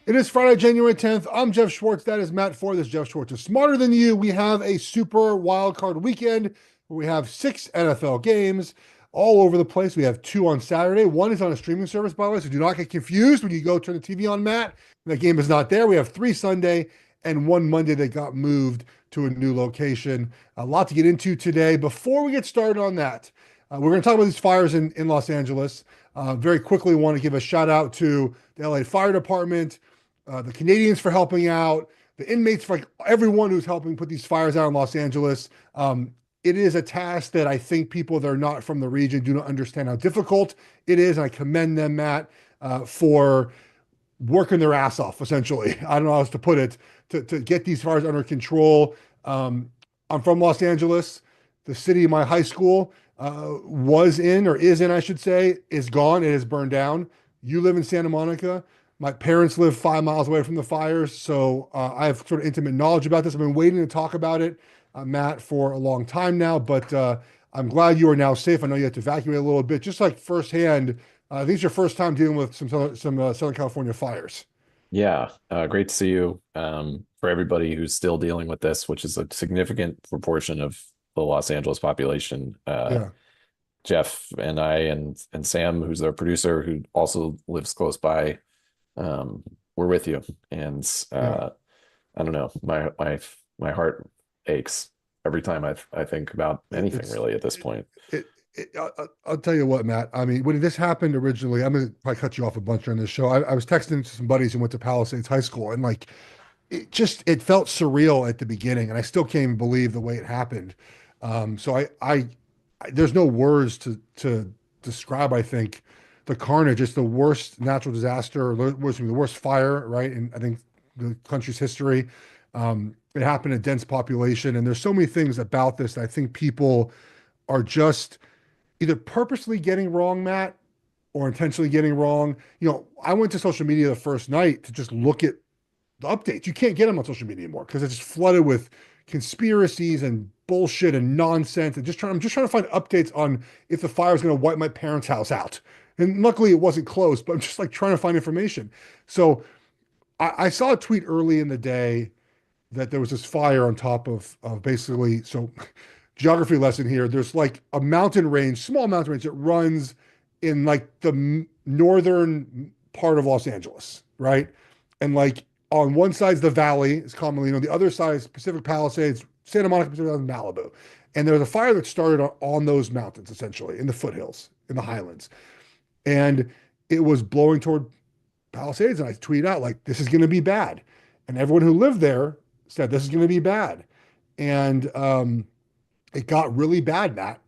It is Friday, January 10th. I'm Geoff Schwartz. That is Matt Ford. This is Geoff Schwartz is Smarter Than You. We have a super wild card weekend where we have 6 NFL games all over the place. We have 2 on Saturday. One is on a streaming service, by the way, so do not get confused when you go turn the TV on, Matt. That game is not there. We have 3 Sunday and 1 Monday that got moved to a new location. A lot to get into today. Before we get started on that, we're going to talk about these fires in Los Angeles. Very quickly, want to give a shout out to the LA Fire Department, the Canadians for helping out, the inmates, for everyone who's helping put these fires out in Los Angeles. It is a task that I think people that are not from the region do not understand how difficult it is. And I commend them, Matt, for working their ass off, essentially. I don't know how else to put it, to get these fires under control. I'm from Los Angeles. The city my high school was in, or is in, I should say, is gone. It is burned down. You live in Santa Monica. My parents live 5 miles away from the fires, so I have sort of intimate knowledge about this. I've been waiting to talk about it, Matt, for a long time now, but I'm glad you are now safe. I know you had to evacuate a little bit, just like firsthand. I think it's your first time dealing with some Southern California fires. Yeah, great to see you. For everybody who's still dealing with this, which is a significant proportion of the Los Angeles population, Yeah, Geoff and I and Sam, who's our producer, who also lives close by, we're with you. And yeah. I don't know, my heart aches every time I think about anything It's really at this point. it, I'll tell you what, Matt. I mean, when this happened originally, I'm gonna probably cut you off a bunch on this show. I was texting to some buddies who went to Palisades High School, and like it felt surreal at the beginning, and I still can't even believe the way it happened. So there's no words to describe. I think the carnage. It's the worst natural disaster, or the worst fire, right? In I think the country's history. It happened in a dense population, and there's so many things about this that I think people are just either purposely getting wrong, Matt, or intentionally getting wrong. I went to social media the first night to just look at the updates. You can't get them on social media anymore because it's just flooded with conspiracies and bullshit and nonsense. And I'm just trying to find updates on if the fire is going to wipe my parents' house out. And luckily it wasn't close, but I'm just like trying to find information. So I saw a tweet early in the day that there was this fire on top of basically, so geography lesson here. There's like a mountain range, small mountain range that runs in like the northern part of Los Angeles, right? And like on one side is the valley, is commonly known. The other side is Pacific Palisades, Santa Monica, Pacific Palisades, Malibu. And there was a fire that started on those mountains, essentially, in the foothills, in the highlands. And it was blowing toward Palisades. And I tweeted out, like, this is going to be bad. And everyone who lived there said, this is going to be bad. And it got really bad, Matt.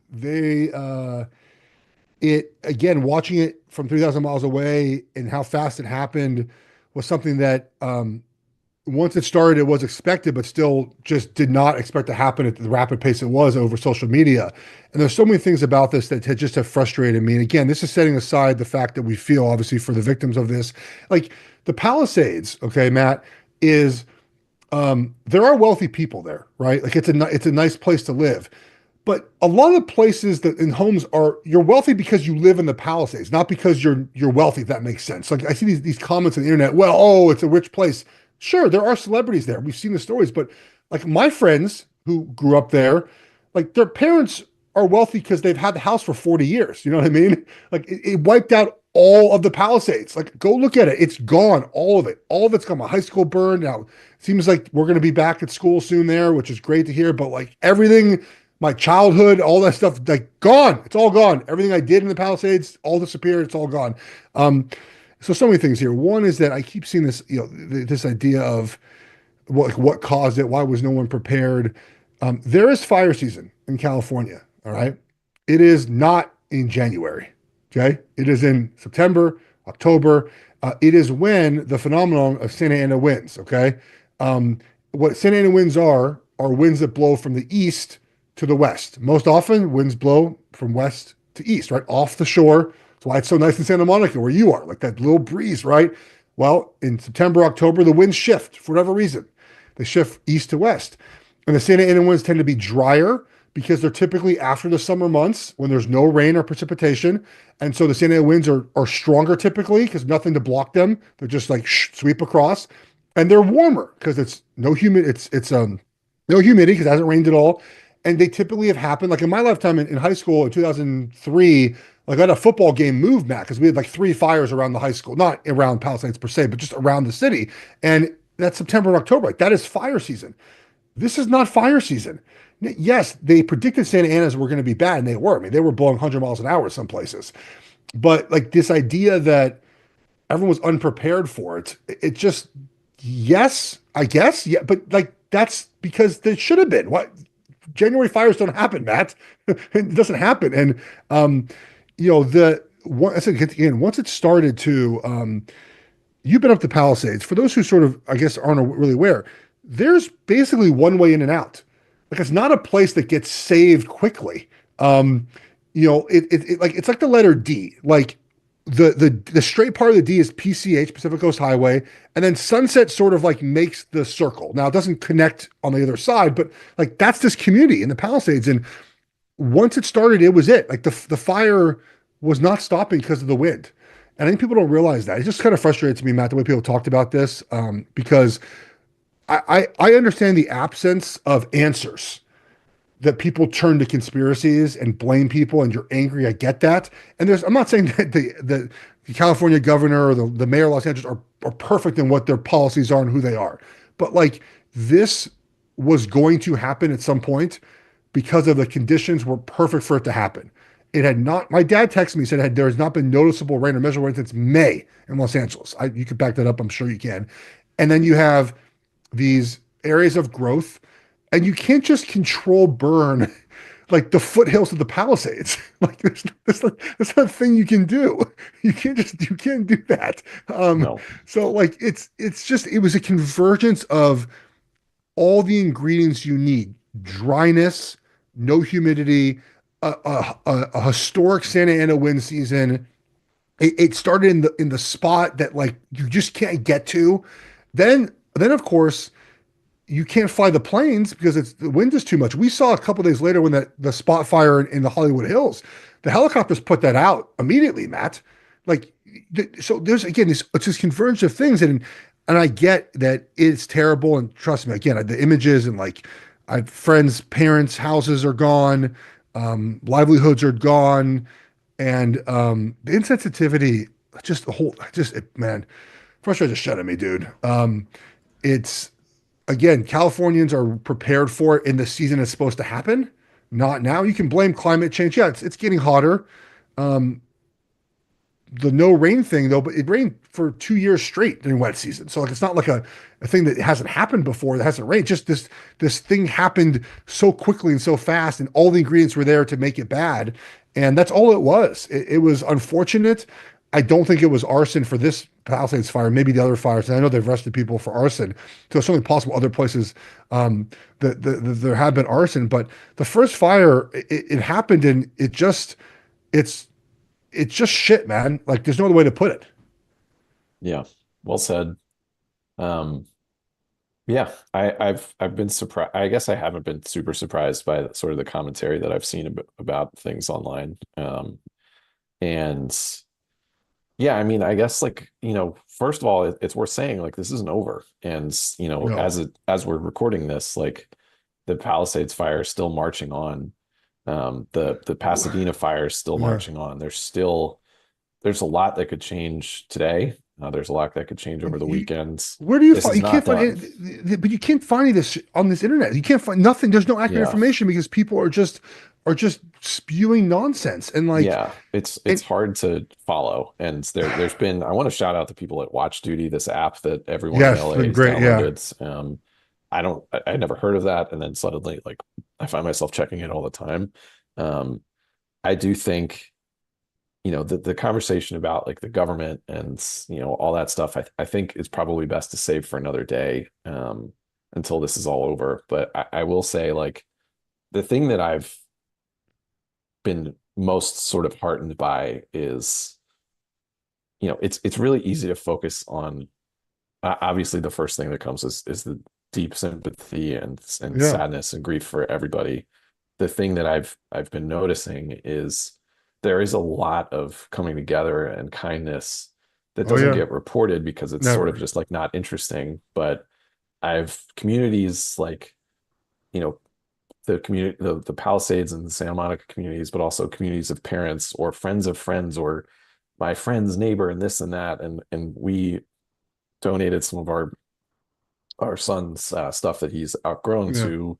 Again, watching it from 3,000 miles away and how fast it happened was something that once it started, it was expected, but still just did not expect to happen at the rapid pace it was over social media. And there's so many things about this that just have frustrated me. And again, this is setting aside the fact that we feel obviously for the victims of this, like the Palisades, okay, Matt, is there are wealthy people there, right? Like it's a nice place to live. But a lot of places that in homes you're wealthy because you live in the Palisades, not because you're wealthy, if that makes sense. Like I see these comments on the internet, well, oh, it's a rich place. Sure, there are celebrities there. We've seen the stories, but like my friends who grew up there, like their parents are wealthy because they've had the house for 40 years. You know what I mean? Like it wiped out all of the Palisades. Like go look at it. It's gone. All of it. All of it's gone. My high school burned. Now it seems like we're going to be back at school soon there, which is great to hear. But like everything, my childhood, all that stuff, like gone. It's all gone. Everything I did in the Palisades, all disappeared. It's all gone. So many things here. One is that I keep seeing this, this idea of what caused it. Why was no one prepared? There is fire season in California. All right. It is not in January. Okay. It is in September, October. It is when the phenomenon of Santa Ana winds. Okay. What Santa Ana winds are winds that blow from the east to the west. Most often, winds blow from west to east, right? Off the shore. That's why it's so nice in Santa Monica where you are, like that little breeze, right? Well, in September, October, the winds shift for whatever reason. They shift east to west. And the Santa Ana winds tend to be drier. because they're typically after the summer months when there's no rain or precipitation. And so the San Diego winds are stronger typically because nothing to block them. They're just like sweep across. And they're warmer because it's no humid, it's no humidity because it hasn't rained at all. And they typically have happened like in my lifetime in high school in 2003. Like I had a football game moved, Matt, because we had like 3 fires around the high school, not around Palisades per se, but just around the city. And that's September and October. Like that is fire season. This is not fire season. Yes, they predicted Santa Ana's were going to be bad, and they were. I mean, they were blowing 100 miles an hour some places. But like this idea that everyone was unprepared for it, it just, yes, I guess, yeah, but like that's because there should have been. What January fires don't happen, Matt. It doesn't happen, and the one. I said again, once it started to you've been up to Palisades. For those who sort of, I guess, aren't really aware, there's basically one way in and out. Like it's not a place that gets saved quickly. Like it's like the letter D. Like the straight part of the D is PCH, Pacific Coast Highway, and then Sunset sort of like makes the circle. Now it doesn't connect on the other side, but like that's this community in the Palisades. And once it started, it was it. Like the fire was not stopping because of the wind. And I think people don't realize that. It just kind of frustrates me, Matt, the way people talked about this, because I understand the absence of answers that people turn to conspiracies and blame people, and you're angry. I get that. And I'm not saying that the California governor or the mayor of Los Angeles are perfect in what their policies are and who they are. But like this was going to happen at some point because of the conditions were perfect for it to happen. It had not, my dad texted me, said there has not been noticeable rain or measurable rain since May in Los Angeles. You could back that up. I'm sure you can. And then you have these areas of growth, and you can't just control burn like the foothills of the Palisades. Like that's not a thing you can do. You can't do that. No. So like it was a convergence of all the ingredients you need: dryness, no humidity, a historic Santa Ana wind season. It started in the spot that like you just can't get to. Then of course you can't fly the planes because the wind is too much. We saw a couple days later when the spot fire in the Hollywood Hills, the helicopters put that out immediately, Matt. Like so there's again it's this convergence of things, and I get that it's terrible, and trust me, again, the images and like I have friends, parents, houses are gone, livelihoods are gone, and the insensitivity, just the whole, man, frustrated just shut at me, dude. It's again, Californians are prepared for it in the season it's supposed to happen, not now. You can blame climate change. Yeah, it's getting hotter. Um, the no rain thing though, but it rained for 2 years straight during wet season. So like it's not like a thing that hasn't happened before that hasn't rained. Just this thing happened so quickly and so fast, and all the ingredients were there to make it bad. And that's all it was. It was unfortunate. I don't think it was arson for this Palisades fire, maybe the other fires. And I know they've arrested people for arson. So it's certainly possible other places that there have been arson. But the first fire, it happened, and it's it's just shit, man. Like there's no other way to put it. Yeah. Well said. Um, yeah, I've been surprised. I guess I haven't been super surprised by sort of the commentary that I've seen about things online. And yeah, I mean, I guess like, first of all, it's worth saying like this isn't over. And, No. as we're recording this, like the Palisades fire is still marching on. The Pasadena fire is still Yeah. marching on. There's a lot that could change today. There's a lot that could change over the weekends. Where do you This find? is You can't not find done. it, but you can't find any of this on this internet. You can't find nothing. There's no accurate Yeah. information because people are just spewing nonsense and like Yeah, it's and hard to follow. And there's been I want to shout out to people at Watch Duty, this app that everyone in yes, it's LA been has great. Yeah, downloaded. I never heard of that, and then suddenly like I find myself checking it all the time. Um, I do think, the conversation about like the government and all that stuff, I think it's probably best to save for another day, until this is all over. But I will say like the thing that I've been most sort of heartened by is, it's really easy to focus on, obviously the first thing that comes is the deep sympathy and yeah. sadness and grief for everybody. the thing that I've been noticing is there is a lot of coming together and kindness that Oh doesn't yeah, get reported because it's sort of never. just like not interesting. But I've communities like, you know, the community, the Palisades and the Santa Monica communities, but also communities of parents or friends of friends or my friend's neighbor and this and that. And we donated some of our son's stuff that he's outgrown Yeah, to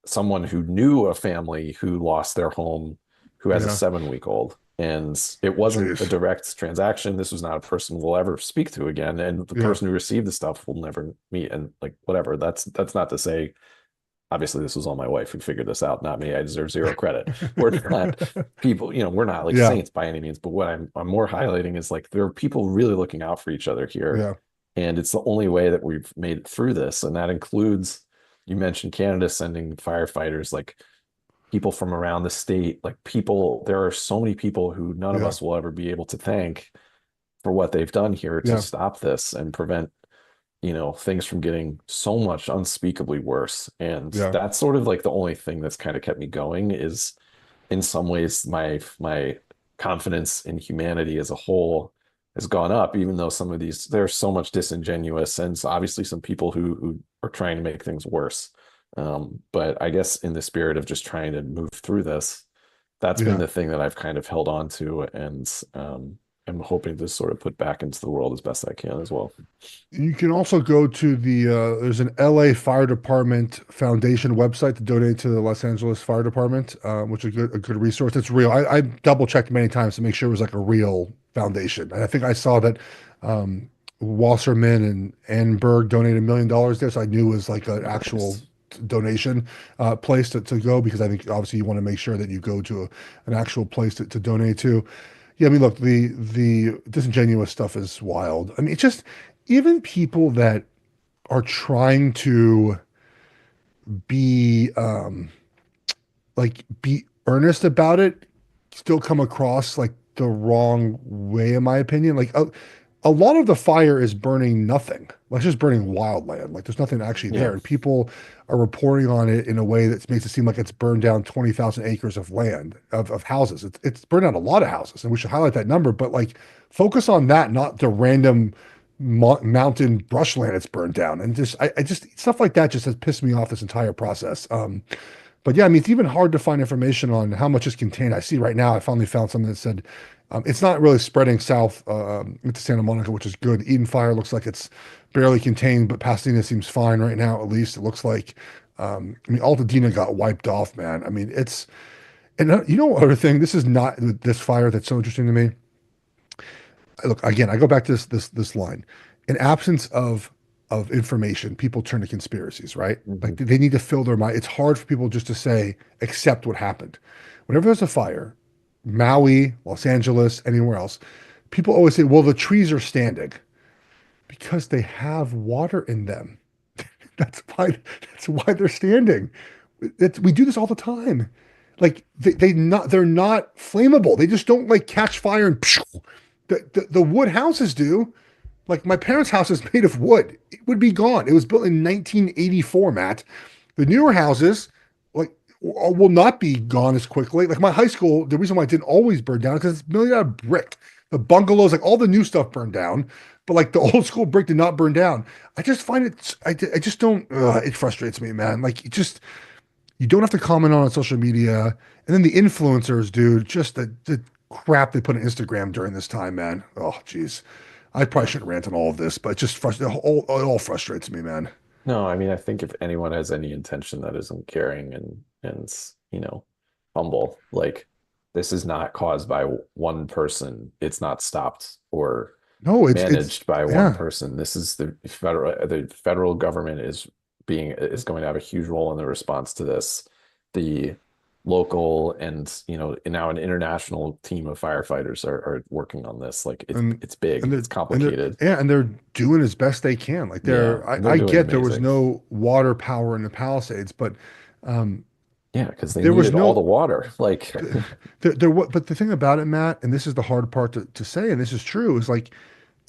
someone who knew a family who lost their home, who has a yeah. 7 week old. And it wasn't a Jeez. direct transaction. This was not a person we'll ever speak to again. And the Yeah, person who received the stuff will never meet. And like whatever. That's not to say obviously this was all my wife who figured this out, not me. I deserve zero credit. We're not people, we're not like yeah, saints by any means, but what I'm more highlighting is like there are people really looking out for each other here. yeah, And it's the only way that we've made it through this. And that includes, you mentioned Canada sending firefighters, like people from around the state, like people, there are so many people who none of yeah, us will ever be able to thank for what they've done here to yeah, stop this and prevent things from getting so much unspeakably worse. And yeah, that's sort of like the only thing that's kind of kept me going is in some ways my confidence in humanity as a whole has gone up, even though some of these there's so much disingenuous and obviously some people who are trying to make things worse. But I guess in the spirit of just trying to move through this, that's been yeah. the thing that I've kind of held on to and I'm hoping to sort of put back into the world as best I can as well. You can also go to there's an LA Fire Department Foundation website to donate to the Los Angeles Fire Department, which is a good resource. It's real. I double checked many times to make sure it was like a real foundation. And I think I saw that um, Wasserman and Annenberg donated $1 million there, so I knew it was like an actual Nice. donation place to go because I think obviously you want to make sure that you go to an actual place to donate to. Yeah, I mean, look, the disingenuous stuff is wild. I mean, it's just even people that are trying to be be earnest about it still come across like the wrong way, in my opinion. Like a lot of the fire is burning nothing. Like it's just burning wildland. Like there's nothing actually there. Yeah. And people are reporting on it in a way that makes it seem like it's burned down 20,000 acres of land, of houses. It's burned down a lot of houses, and we should highlight that number, but like focus on that, not the random mountain brushland it's burned down. And I just stuff like that just has pissed me off this entire process. But yeah, I mean, it's even hard to find information on how much is contained. I see right now, I finally found something that said it's not really spreading south into Santa Monica, which is good. Eden Fire looks like it's barely contained, but Pasadena seems fine right now, at least. It looks like, I mean, Altadena got wiped off, man. I mean, and you know, other thing, this is not this fire that's so interesting to me. Look, again, I go back to this line. In absence of information, people turn to conspiracies, right? Like Mhm. they need to fill their mind. It's hard for people just to say, accept what happened. Whenever there's a fire, Maui, Los Angeles, anywhere else, people always say, well, the trees are standing because they have water in them. That's why they're standing. We do this all the time. Like they're not flammable. They just don't like catch fire and the wood houses do. Like my parents' house is made of wood. It would be gone. It was built in 1984, Matt. The newer houses, like, will not be gone as quickly. Like my high school, the reason why it didn't always burn down is because it's made out of brick. The bungalows, like all the new stuff burned down, but like the old school brick did not burn down. I just find it, I just don't, it frustrates me, man. Like, you don't have to comment on social media. And then the influencers, dude, just the crap they put on Instagram during this time, man. Oh, geez. I probably Yeah. shouldn't rant on all of this, but it just it all frustrates me, man. No, I mean, I think if anyone has any intention that isn't caring and humble, like this is not caused by one person. It's not stopped or No, it's managed by one yeah. person. This is the federal government is going to have a huge role in the response to this. The local and now an international team of firefighters are working on this. Like it's and it's big, and it's they're complicated. yeah, and they're doing as best they can. Like Yeah, they're I doing get there was amazing. no water power in the Palisades, but um Yeah, because they there was needed all the no water. Like, but the thing about it, Matt, and this is the hard part to say, and this is true, is like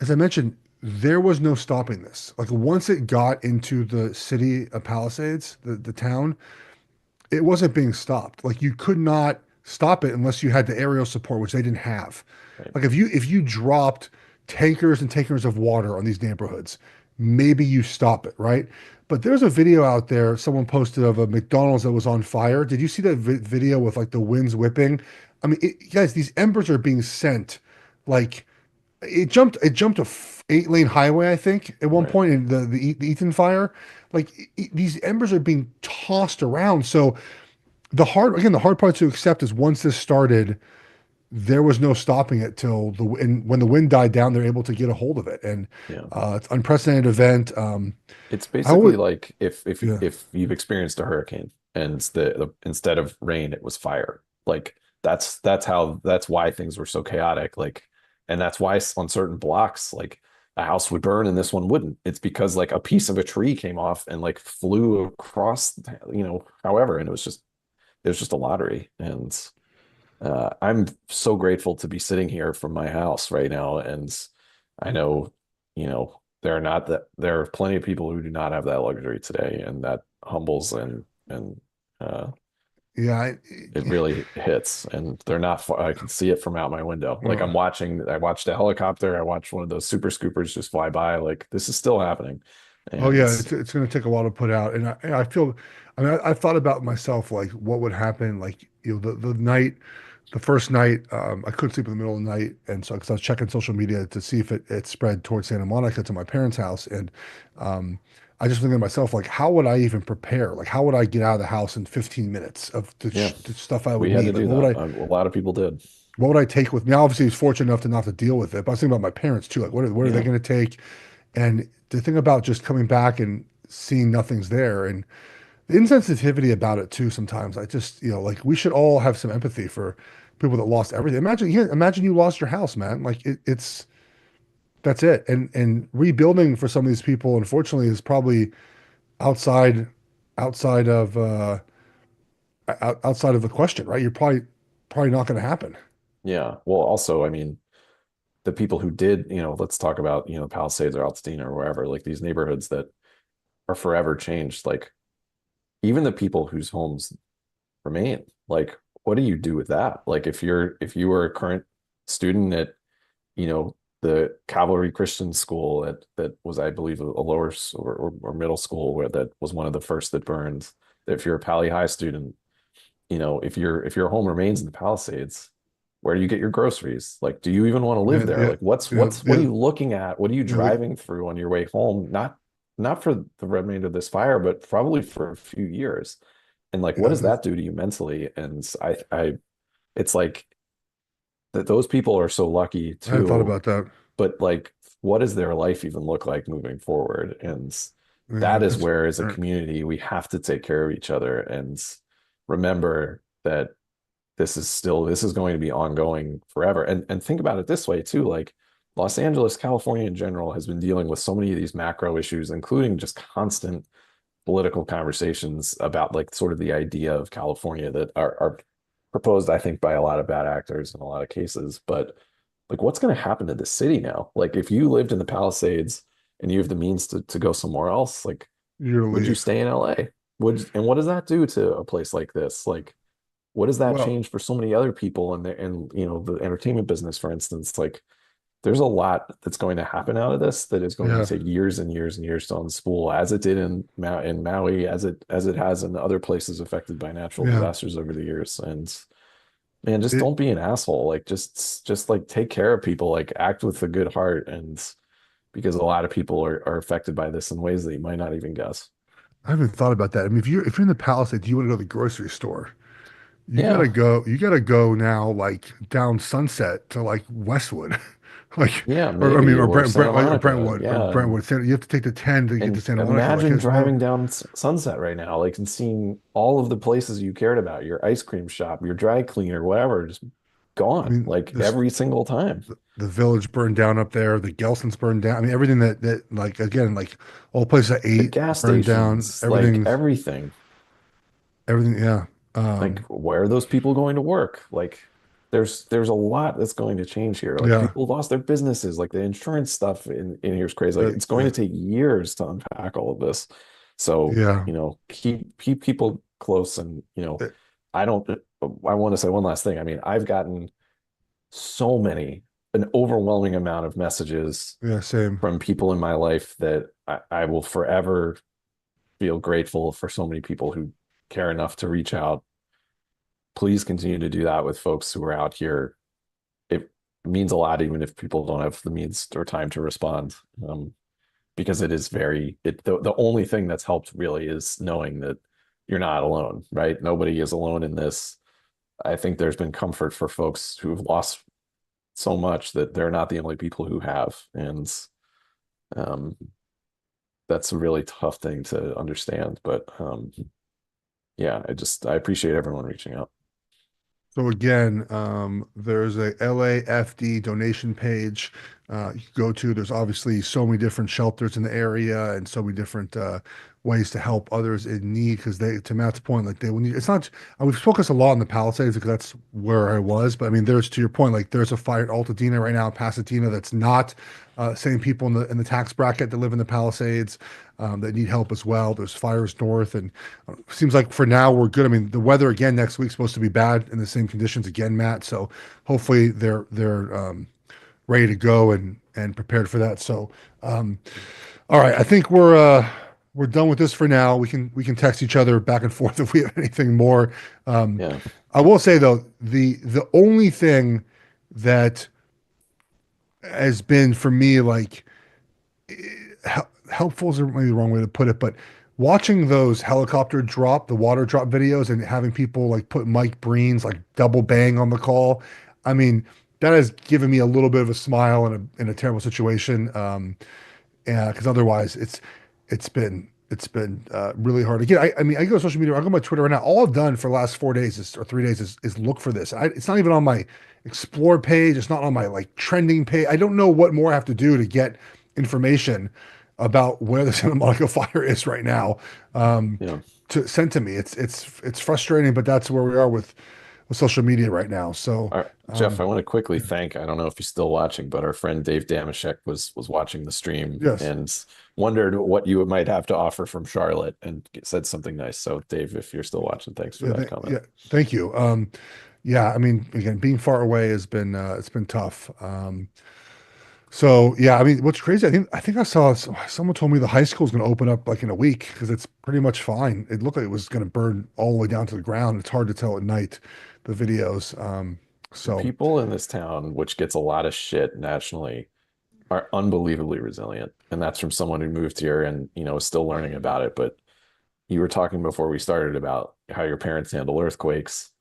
as I mentioned, there was no stopping this. Like once it got into the city of Palisades, the town, it wasn't being stopped. Like you could not stop it unless you had the aerial support, which they didn't have. Right. Like if you dropped tankers and tankers of water on these neighborhoods, maybe you stop it, right? But there's a video out there someone posted of a McDonald's that was on fire. Did you see that video with like the winds whipping? I mean, guys, these embers are being sent like it jumped a 8-lane highway, I think, at one Right. point in the Ethan fire. Like these embers are being tossed around. So the hard part to accept is once this started, there was no stopping it till and when the wind died down, they're able to get a hold of it. And Yeah. it's an unprecedented event. It's I would, basically like yeah, if you've experienced a hurricane and the instead of rain it was fire. Like that's why things were so chaotic. Like, and that's why on certain blocks like a house would burn and this one wouldn't. It's because like a piece of a tree came off and like flew across, however, and it was just a lottery. And I'm so grateful to be sitting here from my house right now. And I know, there are plenty of people who do not have that luxury today, and that humbles and uh, yeah, it really hits. And they're not far, I can see it from out my window. Like uh, I watched a helicopter, I watched one of those super scoopers just fly by. Like this is still happening. oh And yeah, it's going to take a while to put out, and I feel, I mean, I thought about myself like what would happen, like the first night, I couldn't sleep in the middle of the night, and so because I was checking social media to see if it spread towards Santa Monica to my parents' house, and um, I just thinking to myself like, how would I even prepare? Like, how would I get out of the house in 15 minutes of yeah, the stuff I would we had to need? Like, do that. A lot of people did. what would I take with me? Obviously, I was fortunate enough to not to deal with it, but I was thinking about my parents too. Like, what are they Yeah. going to take? And the thing about just coming back and seeing nothing's there and the insensitivity about it too, sometimes I just, like we should all have some empathy for people that lost everything. Imagine you lost your house, man. Like that's it. And rebuilding for some of these people, unfortunately, is probably outside outside of outside of the question, right? You're probably not going to happen. Yeah. Well, also, I mean, the people who did, let's talk about, Palisades or Altadena or wherever, like these neighborhoods that are forever changed. Like even the people whose homes remain, like what do you do with that? Like if you were a current student at, the Cavalry Christian School that was, I believe, a lower or middle school where that was one of the first that burned. If you're a Pali High student, if your home remains in the Palisades, where do you get your groceries? Like, do you even want to live Yeah, there? yeah, Like, what's yeah, what's what are yeah. you looking at? What are you You know, driving through on your way home? Not for the remainder of this fire, but probably for a few years. And like, what yeah, does that do to you mentally? And it's like that those people are so lucky I hadn't thought too, about that. but like what does their life even look like moving forward? And Yeah, that is that's where as a right. community we have to take care of each other and remember that this is going to be ongoing forever. And think about it this way too, like Los Angeles, California in general has been dealing with so many of these macro issues, including just constant political conversations about like sort of the idea of California that are proposed, I think, by a lot of bad actors in a lot of cases. But like, what's going to happen to the city now? Like, if you lived in the Palisades and you have the means to go somewhere else, like, You're to would you leave. stay in LA? And what does that do to a place like this? Like, what does that Well, change for so many other people and the entertainment business, for instance? Like, there's a lot that's going to happen out of this that is going to yeah, take years and years and years to unspool, as it did in Maui, as it has in other places affected by natural yeah. disasters over the years. And man, just It, don't be an asshole. Like just like take care of people, like act with a good heart. And because a lot of people are affected by this in ways that you might not even guess. I haven't thought about that. I mean, if you're in the Palisades, you want to go to the grocery store. Yeah. You gotta go now, like down Sunset to like Westwood, like, Yeah, or I mean, maybe. Or Santa Monica. Yeah. Brentwood. You have to take the 10 to get to And Santa Monica. Like, imagine it's not. driving down Sunset right now, like and seeing all of the places you cared about, your ice cream shop, your dry cleaner, whatever, just I gone, mean, like every single time. the village burned down up there. The Gelson's burned down. I mean, everything that like again, like all places I The ate gas burned down. stations, like everything. Everything. Yeah. Like, where are those people going to work? Like, there's a lot that's going to change here. Like, Yeah. people lost their businesses. Like, the insurance stuff in here is crazy. Like, That, it's going to take years to unpack all of this. So, yeah. keep people close. And, Uh, I don't, I want to say one last thing. I mean, I've gotten so many, an overwhelming amount of messages Yeah, same. from people in my life that I will forever feel grateful for so many people who care enough to reach out. Please continue to do that with folks who are out here. It means a lot, even if people don't have the means or time to respond. Because it is the only thing that's helped really is knowing that you're not alone, right? Nobody is alone in this. I think there's been comfort for folks who've lost so much that they're not the only people who have. And um, that's a really tough thing to understand. But yeah, I appreciate everyone reaching out. So again, there's a LAFD donation page you can go to. There's obviously so many different shelters in the area and so many different ways to help others in need. Because they, to Matt's point, like they will need. It's not. We've focused a lot on the Palisades because that's where I was. But I mean, there's to your point, like there's a fire at Altadena right now in Pasadena that's not same people in the tax bracket that live in the Palisades that need help as well. There's fires north, and seems like for now we're good. I mean, the weather again next week's supposed to be bad in the same conditions again, Matt. So hopefully they're ready to go and prepared for that. So all right, I think we're done with this for now. We can text each other back and forth if we have anything more. Um, Yeah. I will say though, the only thing that has been for me like helpful is maybe the wrong way to put it, but watching those helicopter drop, the water drop videos and having people like put Mike Breen's like double bang on the call, I mean, that has given me a little bit of a smile in a terrible situation. Yeah, because otherwise it's been really hard. Again, I mean, I go to social media, I go on my Twitter right now. All I've done for the last 4 days or 3 days is look for this. It's not even on my explore page. It's not on my like trending page. I don't know what more I have to do to get information about where the Santa Monica fire is right now. Um, Yeah. to send to me. It's frustrating, but that's where we are with social media right now. So All right, Geoff, um, I want to quickly thank, I don't know if you're still watching, but our friend Dave Damashek was watching the stream yes. and wondered what you might have to offer from Charlotte and said something nice. So Dave, if you're still watching, thanks for Yeah, that comment. yeah, thank you. Yeah, I mean, again, being far away has been it's been tough. So yeah, I mean, what's crazy? I think I saw someone told me the high school is going to open up like in a week because it's pretty much fine. It looked like it was going to burn all the way down to the ground. It's hard to tell at night, the videos. The So people in this town, which gets a lot of shit nationally, are unbelievably resilient. And that's from someone who moved here and, is still learning about it. But you were talking before we started about how your parents handle earthquakes.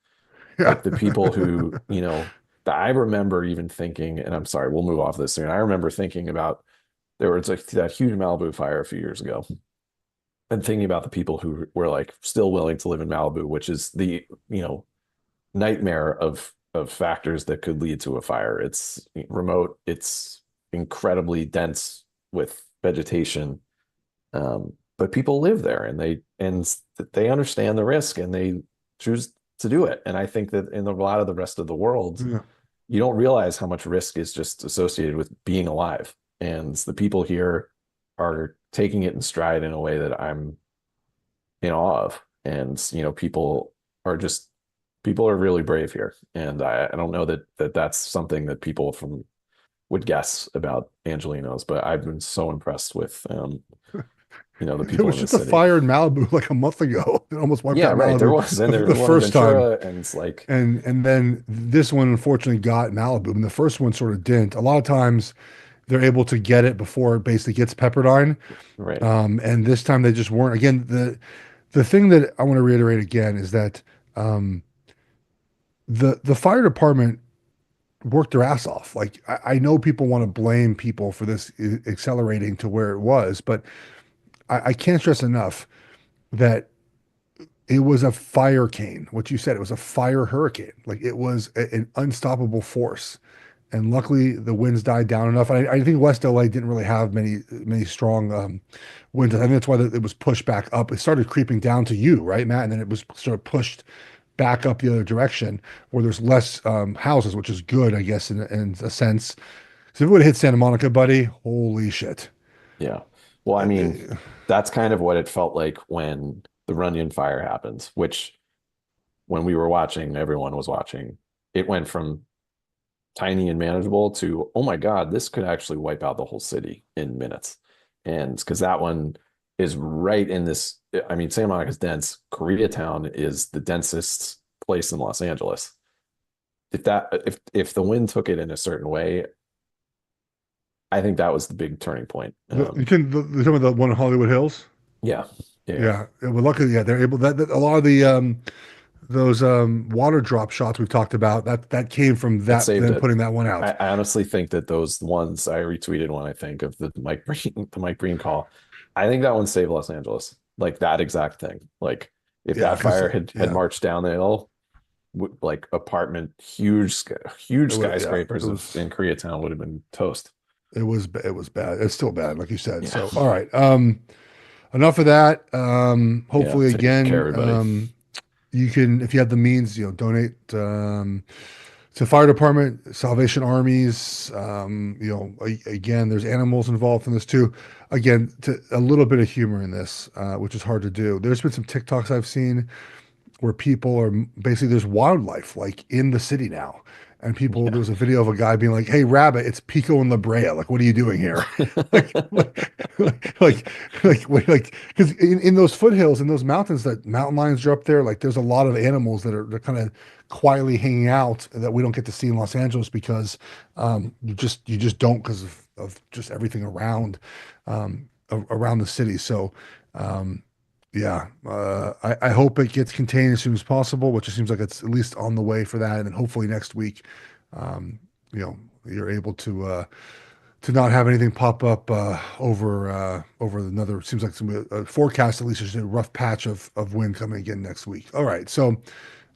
yeah, Like the people who, that I remember even thinking, and I'm sorry, we'll move off this soon. I remember thinking about there was like that huge Malibu fire a few years ago and thinking about the people who were like still willing to live in Malibu, which is the, nightmare of factors that could lead to a fire. It's remote, it's incredibly dense with vegetation. But people live there and they understand the risk and they choose to do it. And I think that in a lot of the rest of the world, yeah. you don't realize how much risk is just associated with being alive. And the people here are taking it in stride in a way that I'm in awe of. And, are just people are really brave here. And I don't know that that's something that people from would guess about Angelinos, but I've been so impressed with the There people was in this just a city. fire in Malibu like a month ago. It almost wiped Yeah, out right. There Malibu was, and there the was one in first time. Ventura, and it's like, And then this one unfortunately got Malibu, and the first one sort of didn't. A lot of times they're able to get it before it basically gets Pepperdine, right. and this time they just weren't. Again, the thing that I want to reiterate again is that um, the fire department worked their ass off. Like I know people want to blame people for this accelerating to where it was, but I can't stress enough that it was a fire cane. What you said, it was a fire hurricane. Like it was an unstoppable force. And luckily, the winds died down enough. I think West LA didn't really have many strong winds. I think that's why it was pushed back up. It started creeping down to you, right, Matt? And then it was sort of pushed back up the other direction where there's less houses, which is good, I guess, in a sense. So if it would have hit Santa Monica, buddy, holy shit. Yeah. Well, I mean, Uh, that's kind of what it felt like when the Runyon fire happens, which when we were watching, everyone was watching. It went from tiny and manageable to, oh my God, this could actually wipe out the whole city in minutes. And because that one is right in this, I mean, Santa Monica is dense. Koreatown is the densest place in Los Angeles. If the wind took it in a certain way, I think that was the big turning point. You're talking about the one in Hollywood Hills? Yeah, yeah, Yeah. Well, luckily, yeah, they're able that a lot of the those water drop shots we've talked about that came from that that saved them it. putting that one out. I honestly think that those ones I retweeted one, I think of the Mike Breen, the Mike Breen call. I think that one saved Los Angeles. Like that exact thing. Like if Yeah, that because fire had yeah, marched down the hill, like apartment, huge yeah, skyscrapers in Koreatown would have been toast. it was bad. It's still bad, like you said. Yeah, So, all right. Enough of that. yeah. Hopefully, Take care, again, everybody. you can, if you have the means, donate to fire department, Salvation Armies. Again, there's animals involved in this too. Again, a little bit of humor in this, which is hard to do. There's been some TikToks I've seen where people are basically there's wildlife like in the city now. And people, there Yeah, was a video of a guy being like, "Hey, rabbit, it's Pico and La Brea. Like, what are you doing here?" like, because in those foothills, in those mountains, that mountain lions are up there. Like, there's a lot of animals they're kind of quietly hanging out that we don't get to see in Los Angeles because you just don't because of just everything around the city. So um, yeah, I hope it gets contained as soon as possible, which it seems like it's at least on the way for that, and then hopefully next week, um, you're able to not have anything pop up over another. Seems like some forecast at least there's a rough patch of wind coming again next week. All right, so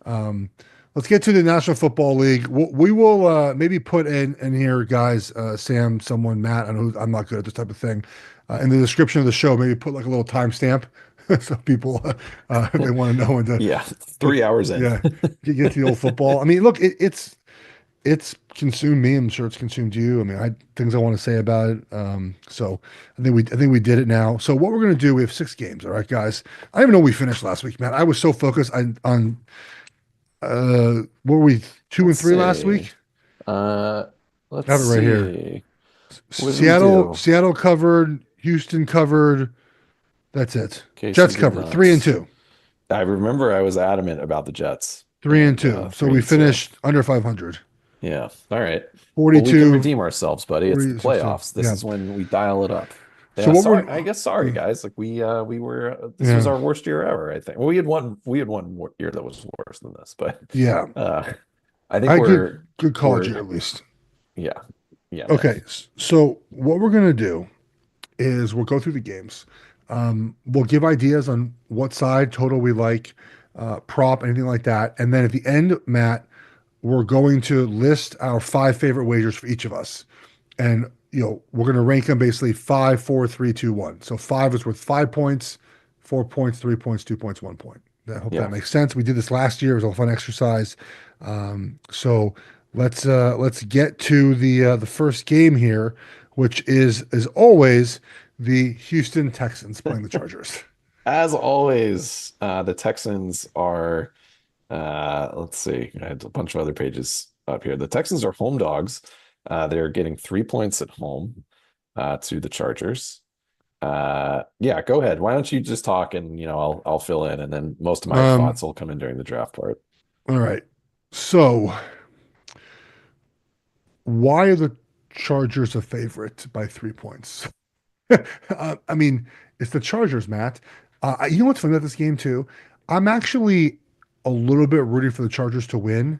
um, let's get to the National Football League. We will maybe put in here, guys, Sam, someone, Matt. I know I'm not good at this type of thing. In the description of the show, maybe put like a little timestamp so people, if they want to know, and yeah. 3 hours in. yeah, get to the old football. I mean, look, it's consumed me. I'm sure it's consumed you. I mean, I things I want to say about it. So I think we did it now. So what we're gonna do? We have 6 games. All right, guys. I didn't even know we finished last week, man. I was so focused on what were we 2 and 3 last See. week? Uh, I let's have it right here. see. What did we Seattle, do? Seattle covered. Houston covered. That's it. Casey Jets did covered. Three and not. two. I remember I was adamant about the Jets Three and and two. So three we and two. finished under 500. Yeah. All right. Well, we can 42, redeem ourselves, buddy. It's the 16. playoffs. This Yeah. is when we dial it up. So Yeah, what sorry. we're I guess sorry, yeah, guys. Like we were this was yeah, our worst year ever, I think. Well, we had one year that was worse than this, but yeah. uh I think I good call, Jay, we're at least. yeah. Yeah, man. Okay. So what we're gonna do is we'll go through the games. We'll give ideas on what side total we like, prop, anything like that. And then at the end, Matt, we're going to list our 5 favorite wagers for each of us. And we're going to rank them basically 5, 4, 3, 2, 1. So 5 is worth 5 points, 4 points, 3 points, 2 points, 1 point. I hope that Yeah. makes sense. We did this last year. It was a fun exercise. So let's get to the first game here, which is as always the Houston Texans playing the Chargers. As always, the Texans are let's see. I had a bunch of other pages up here. The Texans are home dogs. They're getting 3 points at home to the Chargers. Yeah, go ahead. Why don't you just talk and I'll fill in and then most of my Um, thoughts will come in during the draft part. all right. So why are the Chargers a favorite by 3 points? I mean, it's the Chargers, Matt. You know what's funny about this game too? I'm actually a little bit rooting for the Chargers to win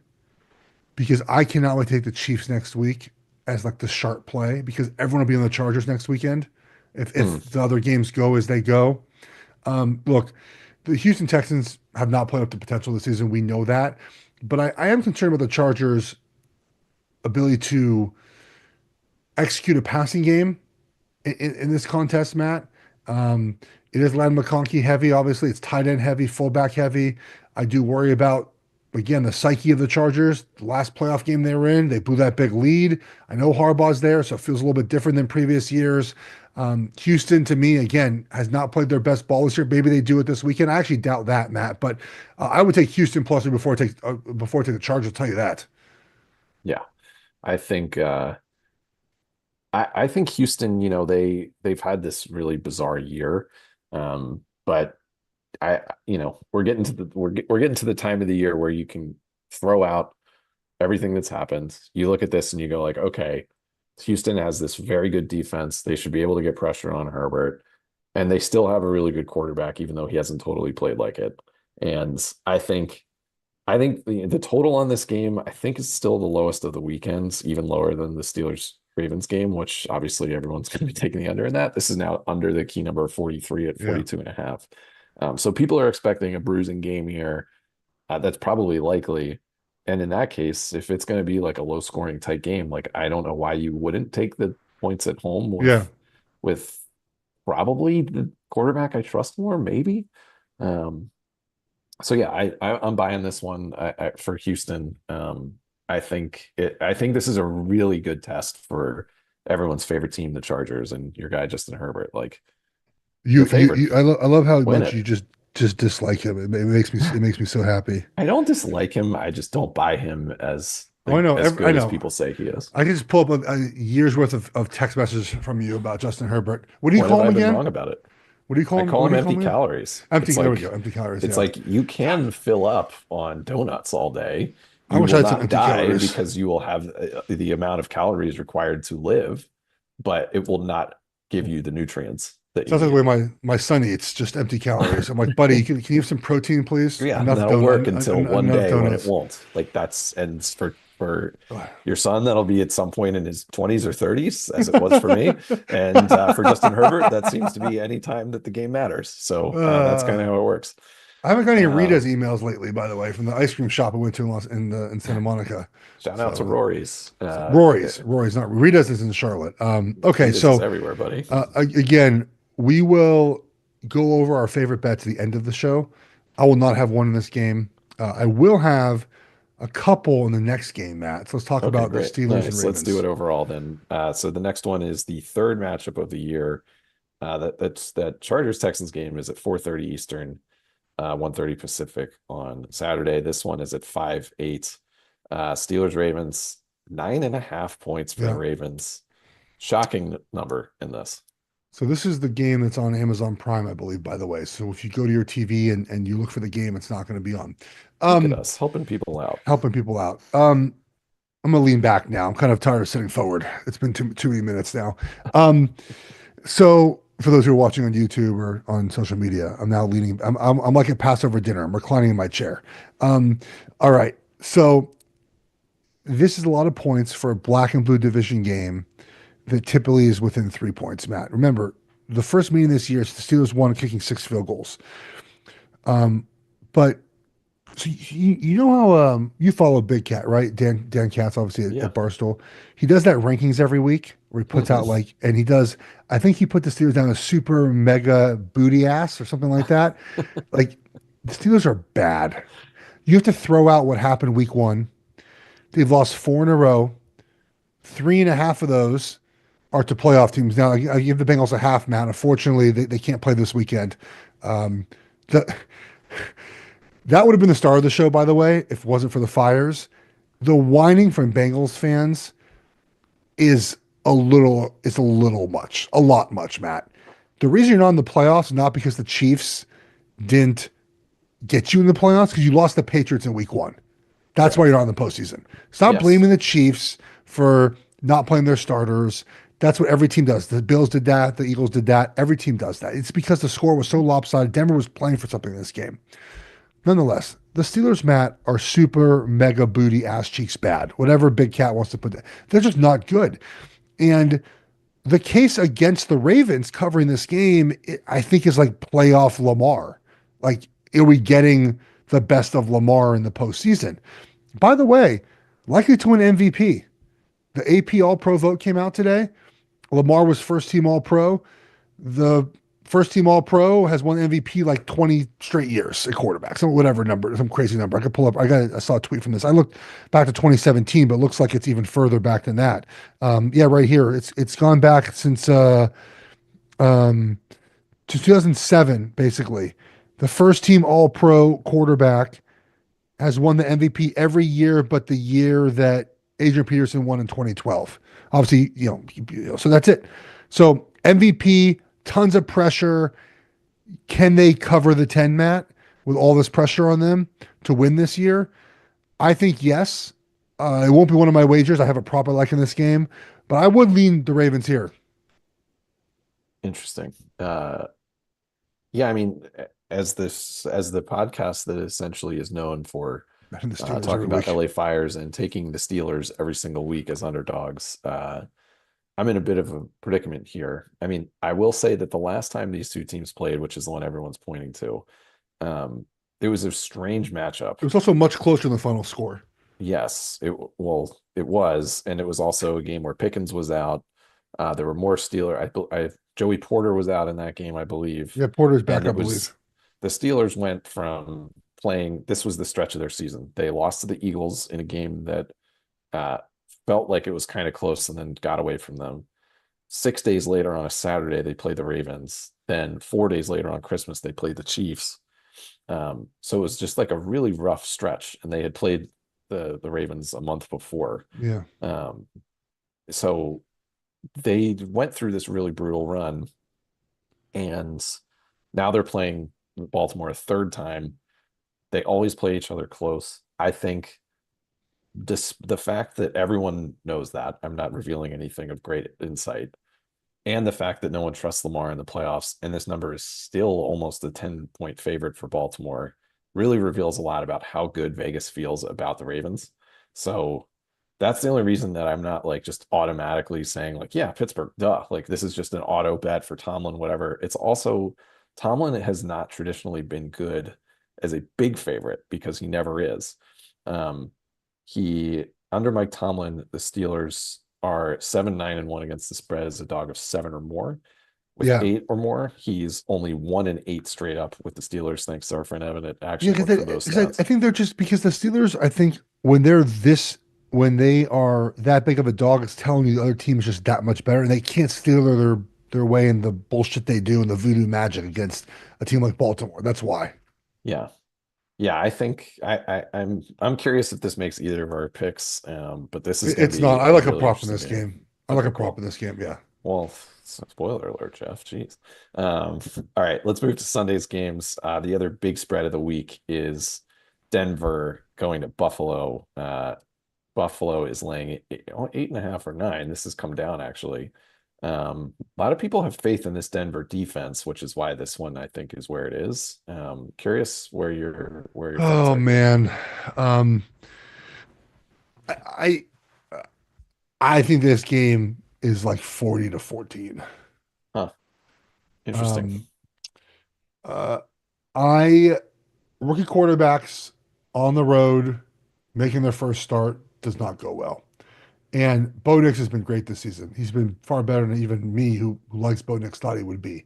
because I cannot wait to take the Chiefs next week as like the sharp play because everyone will be on the Chargers next weekend Hmm. if the other games go as they go. Look, the Houston Texans have not played up to potential this season. We know that, but I am concerned about the Chargers' ability to execute a passing game in this contest, Matt. Um, it is Len McConkey heavy, obviously. It's tight end heavy, fullback heavy. I do worry about again, the psyche of the Chargers, the last playoff game they were in, they blew that big lead. I know Harbaugh's there, so it feels a little bit different than previous years. Houston, to me, again, has not played their best ball this year. Maybe they do it this weekend. I actually doubt that, Matt, but I would take Houston plus before I take the Chargers. I'll tell you that. Yeah. I think I think Houston, they've had this really bizarre year. But we're getting to the time of the year where you can throw out everything that's happened. You look at this and you go like, okay, Houston has this very good defense. They should be able to get pressure on Herbert, and they still have a really good quarterback, even though he hasn't totally played like it. And I think the total on this game, I think, is still the lowest of the weekends, even lower than the Steelers Ravens game, which obviously everyone's going to be taking the under in that. This is now under the key number of 43 at Yeah. 42 and a half. So people are expecting a bruising game here. That's probably likely. And in that case, if it's going to be like a low scoring tight game, like I don't know why you wouldn't take the points at home Yeah. with probably the quarterback I trust more, maybe. Um, so yeah, I'm buying this one for Houston. I think this is a really good test for everyone's favorite team, the Chargers, and your guy Justin Herbert. Like You, the you, favorite, you I love how win much it. you just dislike him. It makes me so happy. I don't dislike him. I just don't buy him as Oh, I know. as I good as know. people say he is. I can just pull up a year's worth of text messages from you about Justin Herbert. What do you When have call him I been again? wrong about it? What do you call I him? call What him do you call empty him again? calories. Empty. There we go. Empty calories. It's Yeah. like you can fill up on donuts all day. I You wish I will had some not empty die calories. because you will have the amount of calories required to live, but it will not give you the nutrients that you Sounds like the way need. my son eats, just empty calories. I'm like, buddy, can you have some protein, please? Yeah, Enough that'll work donut, until one enough day when it donuts. won't. Like and for your son, that'll be at some point in his 20s or 30s, as it was for me. And for Justin Herbert, that seems to be any time that the game matters. So that's kind Uh, of how it works. I haven't got any Um, Rita's emails lately, by the way, from the ice cream shop I went to in Santa Monica. Shout out to So Rory's. Rory's not Rita's is in Charlotte. Okay, Rita's is so everywhere, buddy. again, we will go over our favorite bets at the end of the show. I will not have one in this game. I will have a couple in the next game, Matt. So let's talk Okay, about the great. Steelers and Nice. Let's do Ravens. it overall then. So the next one is the third matchup of the year. That Chargers Texans game is at 4:30 Eastern, 1:30 Pacific on Saturday. This one is at 5-8. Steelers Ravens, 9.5 points for the Yeah. Ravens. Shocking number in this. So this is the game that's on Amazon Prime, I believe, by the way. So if you go to your TV and you look for the game, it's not going to be on. Look at Um, us helping people out. Helping people out. I'm gonna lean back now. I'm kind of tired of sitting forward. It's been too many minutes now. Um, so for those who are watching on YouTube or on social media, I'm now leaning. I'm like at Passover dinner. I'm reclining in my chair. Um, all right. So this is a lot of points for a black and blue division game that typically is within 3 points. Matt, remember the first meeting this year, the Steelers won kicking 6 field goals. But so you know how you follow Big Cat, right? Dan Katz, obviously Yeah. at Barstool. He does that rankings every week where he puts out Mhm. like, and he does. I think he put the Steelers down a super mega booty ass or something like that. Like the Steelers are bad. You have to throw out what happened week one. They've lost four in a row. Three and a half of those are to playoff teams. Now I give the Bengals a half, man. Unfortunately, they can't play this weekend. Um, the, that would have been the star of the show, by the way, if it wasn't for the fires. The whining from Bengals fans is a little much, a lot much, Matt. The reason you're not in the playoffs is not because the Chiefs didn't get you in the playoffs because you lost the Patriots in week one. That's why Correct. you're not in the postseason. Stop Yes. blaming the Chiefs for not playing their starters. That's what every team does. The Bills did that. The Eagles did that. Every team does that. It's because the score was so lopsided. Denver was playing for something in this game. Nonetheless, the Steelers, Matt, are super mega booty ass cheeks bad. Whatever Big Cat wants to put that. They're just not good. And the case against the Ravens covering this game, I think, is like playoff Lamar. Like, are we getting the best of Lamar in the postseason? By the way, likely to win MVP. The AP All Pro vote came out today. Lamar was first team All Pro. The first team All Pro, has won MVP like 20 straight years at quarterback, some whatever number, some crazy number. I could pull up. I saw a tweet from this. I looked back to 2017, but it looks like it's even further back than that. Yeah, right here. It's gone back since um, to 2007, basically. The first team All Pro quarterback has won the MVP every year, but the year that Adrian Peterson won in 2012. Obviously, so that's it. So MVP, tons of pressure. Can they cover the 10, Matt, with all this pressure on them to win this year? I think yes. It won't be one of my wagers. I have a prop I like in this game, but I would lean the Ravens here. Interesting. Yeah, I mean, as the podcast that essentially is known for And the Steelers talking every about week. LA Fires and taking the Steelers every single week as underdogs, I'm in a bit of a predicament here. I mean, I will say that the last time these two teams played, which is the one everyone's pointing to, it was a strange matchup. It was also much closer than the final score. Yes, it was, and it was also a game where Pickens was out. There were more Joey Porter was out in that game, I believe, Yeah, Porter's back, and I it believe. was the Steelers went from playing. This was the stretch of their season. They lost to the Eagles in a game that uh, felt like it was kind of close, and then got away from them. 6 days later, on a Saturday, they played the Ravens. Then 4 days later, on Christmas, they played the Chiefs. So it was just like a really rough stretch, and they had played the Ravens a month before. Yeah. Um, so they went through this really brutal run, and now they're playing Baltimore a third time. They always play each other close. I think the fact that everyone knows that, I'm not revealing anything of great insight, and the fact that no one trusts Lamar in the playoffs, and this number is still almost a 10-point favorite for Baltimore, really reveals a lot about how good Vegas feels about the Ravens. So that's the only reason that I'm not like just automatically saying like, yeah, Pittsburgh, duh. Like this is just an auto bet for Tomlin, whatever. It's also Tomlin has not traditionally been good as a big favorite because he never is. Um, he under Mike Tomlin, the Steelers are 7-9-1 against the spread as a dog of 7 or more. With Yeah. 8 or more, he's only 1-8 straight up with the Steelers, thanks to our friend Evan. It Yeah, actually looked for those I stats. think they're just because the Steelers, I think when they are that big of a dog, it's telling you the other team is just that much better, and they can't steal their way in the bullshit they do and the voodoo magic against a team like Baltimore. That's why. Yeah. Yeah, I think I'm curious if this makes either of our picks. But this is going to It's not. be I a like a really prop in interesting this game. game. I like Okay, a prop in cool. this game. Yeah. Well, spoiler alert, Geoff. Jeez. All right, let's move to Sunday's games. The other big spread of the week is Denver going to Buffalo. Buffalo is laying 8.5 or 9. This has come down actually. A lot of people have faith in this Denver defense, which is why this one I think is where it is. Curious where your thoughts Oh are here. man. Um, I I think this game is like 40-14. Huh. Interesting. Um, uh, I rookie quarterbacks on the road making their first start does not go well. And Bo Nix has been great this season. He's been far better than even me, who likes Bo Nix, thought he would be.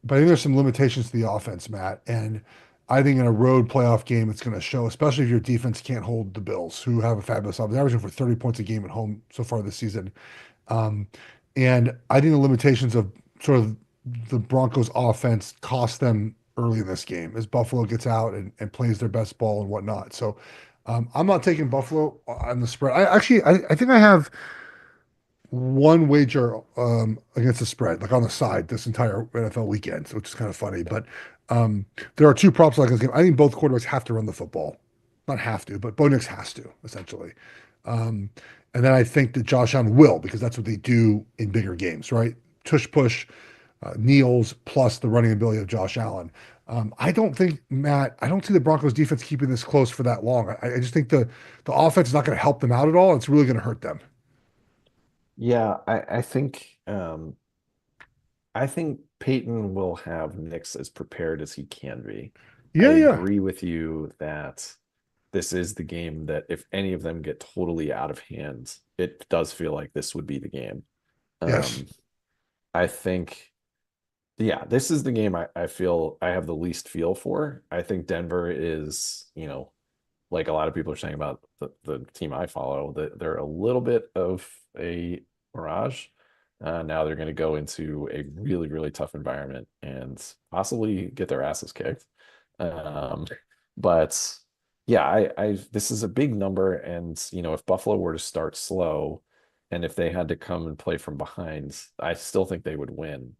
But I think there's some limitations to the offense, Matt. And I think in a road playoff game, it's going to show, especially if your defense can't hold the Bills, who have a fabulous offense, averaging for 30 points a game at home so far this season. Um, and I think the limitations of sort of the Broncos offense cost them early in this game as Buffalo gets out and plays their best ball and whatnot. So I'm not taking Buffalo on the spread. I think I have one wager against the spread, like on the side this entire NFL weekend, which is kind of funny. Okay. But there are two props like this game. I think both quarterbacks have to run the football. Not have to, but Bo Nix has to, essentially. Um, and then I think that Josh Allen will, because that's what they do in bigger games, right? Tush push, Neal's plus the running ability of Josh Allen. I don't think, Matt, I don't see the Broncos defense keeping this close for that long. I just think the offense is not going to help them out at all. It's really going to hurt them. Yeah, I think Peyton will have Nix as prepared as he can be. I Yeah, yeah. agree with you that this is the game that if any of them get totally out of hand, it does feel like this would be the game. Yes. Um, I think Yeah, this is the game I feel I have the least feel for. I think Denver is, like a lot of people are saying about the team I follow, that they're a little bit of a mirage. Now they're going to go into a really, really tough environment and possibly get their asses kicked. Um, but yeah, this is a big number, and if Buffalo were to start slow, and if they had to come and play from behind, I still think they would win.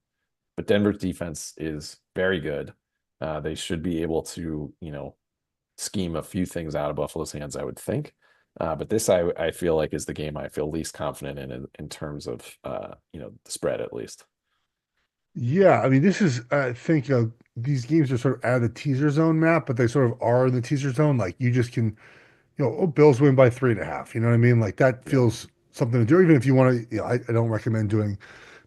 But Denver's defense is very good. They should be able to, scheme a few things out of Buffalo's hands, I would think. But this I feel like is the game I feel least confident in terms of the spread at least. Yeah, I mean, this is, I think, these games are sort of out of the teaser zone map, but they sort of are in the teaser zone. Like you just can, oh, Bills win by 3.5. You know what I mean? Like that Yeah. feels something to do. Even if you want to, I don't recommend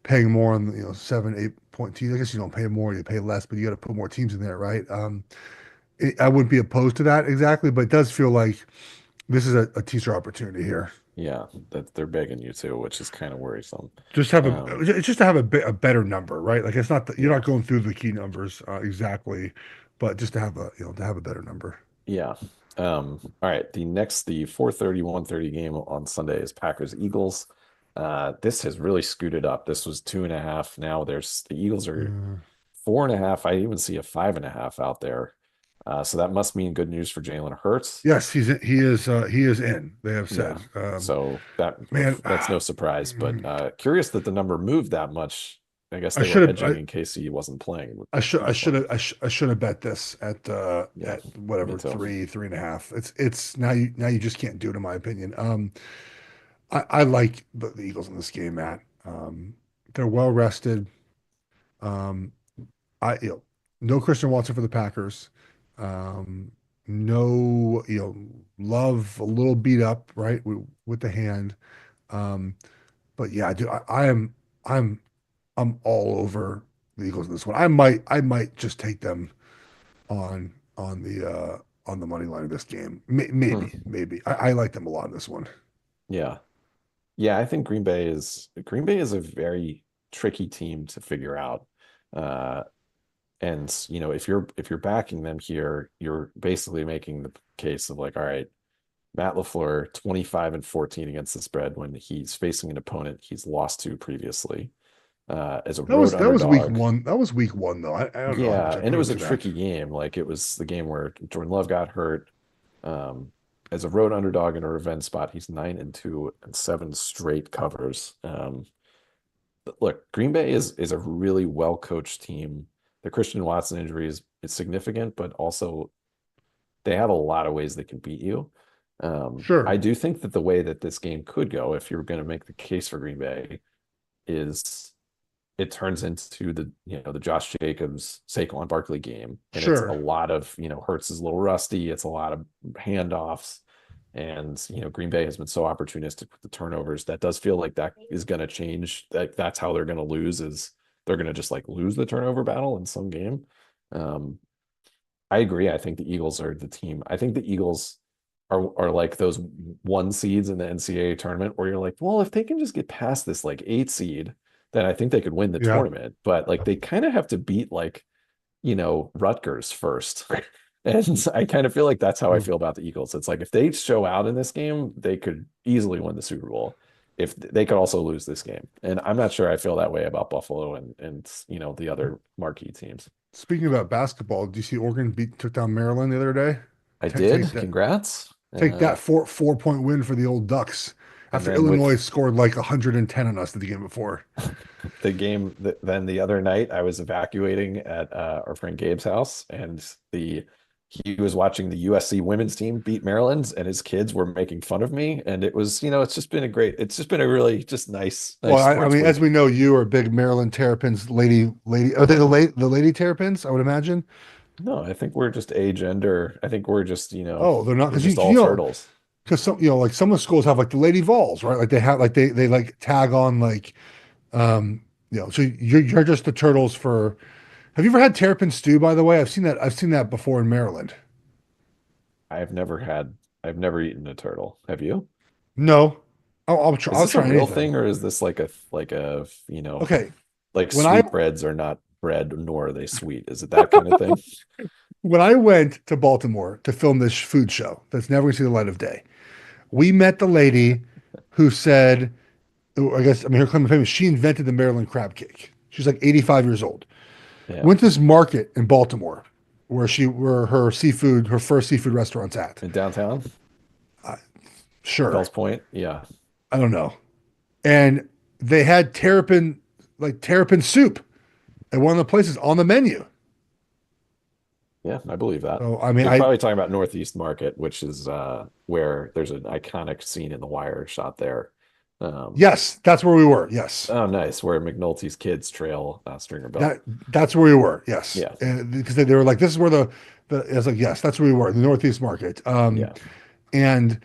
paying more on, 7, 8 point teams. I guess you don't pay more, you pay less, but you got to put more teams in there, right? I wouldn't be opposed to that exactly, but it does feel like this is a teaser opportunity here. Yeah, that they're begging you to, which is kind of worrisome. Just have Um, it's just to have a better number, right? Like it's not that you're yeah, not going through the key numbers exactly, but just to have to have a better number. yeah. All right. The 4:30, 1:30 game on Sunday is Packers Eagles. This has really scooted up. This was 2.5. Now the Eagles are Uh, 4.5. I even see a 5.5 out there. So that must mean good news for Jalen Hurts. yes, he is in. They have Yeah. said, So man, that's no surprise, but curious that the number moved that much. I guess I they were should have hedging in case he wasn't playing with I these should points. have I should have bet this Yeah, at me whatever too. 3.5. It's now you just can't do it in my opinion. I like the Eagles in this game, Matt. They're well rested. Um, I no Christian Watson for the Packers. Um, no, Love a little beat up, right, with the hand. Um, but yeah, dude, I'm I'm all over the Eagles in this one. I might just take them on the money line of this game. Hmm. Maybe. I like them a lot in this one. Yeah. Yeah, I think Green Bay is a very tricky team to figure out. Uh, and if you're backing them here, you're basically making the case of like, all right, Matt LaFleur, 25 and 14 against the spread when he's facing an opponent he's lost to previously, as a road That was week underdog. one. That was week one though. I don't know how much Yeah, I and it put was a into that. tricky game. Like it was the game where Jordan Love got hurt. Um, as a road underdog in a revenge spot, he's 9-2 and seven straight covers. But look, Green Bay is a really well coached team. The Christian Watson injury is significant, but also they have a lot of ways they can beat you. I Sure, do think that the way that this game could go, if you're going to make the case for Green Bay, is it turns into the Josh Jacobs Saquon Barkley game, and it's a sure. lot of Hurts is a little rusty. It's a lot of handoffs, and Green Bay has been so opportunistic with the turnovers that does feel like that is going to change. That's how they're going to lose, is they're going to just like lose the turnover battle in some game. Um, I agree. I think the Eagles are the team. I think the Eagles are like those one seeds in the NCAA tournament where you're like, well, if they can just get past this like 8 seed, then I think they could win the Yeah. tournament. But like they kind of have to beat like, Rutgers first. And I kind of feel like that's how I Hmm. feel about the Eagles. It's like if they show out in this game, they could easily win the Super Bowl. If they could also lose this game. And I'm not sure I feel that way about Buffalo and the other marquee teams. Speaking about basketball, do you see Oregon took down Maryland the other day? I Take did. that Congrats. four-point win for the old Ducks And after then Illinois with scored like 110 on us the game before. the game then the other night, I was evacuating at our friend Gabe's house, and the he was watching the USC women's team beat Maryland, and his kids were making fun of me. And it was, it's just been a really just Well, nice I sports mean, as week. we know, you are a big Maryland Terrapins lady. Are they the lady Terrapins? I would imagine. No, I think we're just agender. I think we're just, Oh, they're not we're because just all turtles. because some like some of the schools have like the Lady Vols, right? Like they have like they like tag on like um so you're just the turtles for. Have you ever had terrapin stew? By the way, I've seen that before in Maryland. I've never eaten a turtle. Have you? No, Is I'll this a try real anything. thing, or is this like a Okay, like when I sweetbreads are not bread, nor are they sweet. Is it that kind of thing? When I went to Baltimore to film this food show that's never going to see the light of day, we met the lady who said, I guess, I mean, her claim to fame is she invented the Maryland crab cake. She's like 85 years old. Yeah. Went to this market in Baltimore where her first seafood restaurant's at. In downtown, Uh, sure. Fells Point. Yeah. I don't know. And they had terrapin soup at one of the places on the menu. Yeah, I believe that. So, I mean, You're probably talking about Northeast Market, which is where there's an iconic scene in The Wire shot there. Um, yes, that's where we were. Yes. oh, nice, where McNulty's kids trail Stringer Bell. That's where we were. Yes. Yeah, Because they were like, this is where I was like, yes, that's where we were, the Northeast Market. yeah. And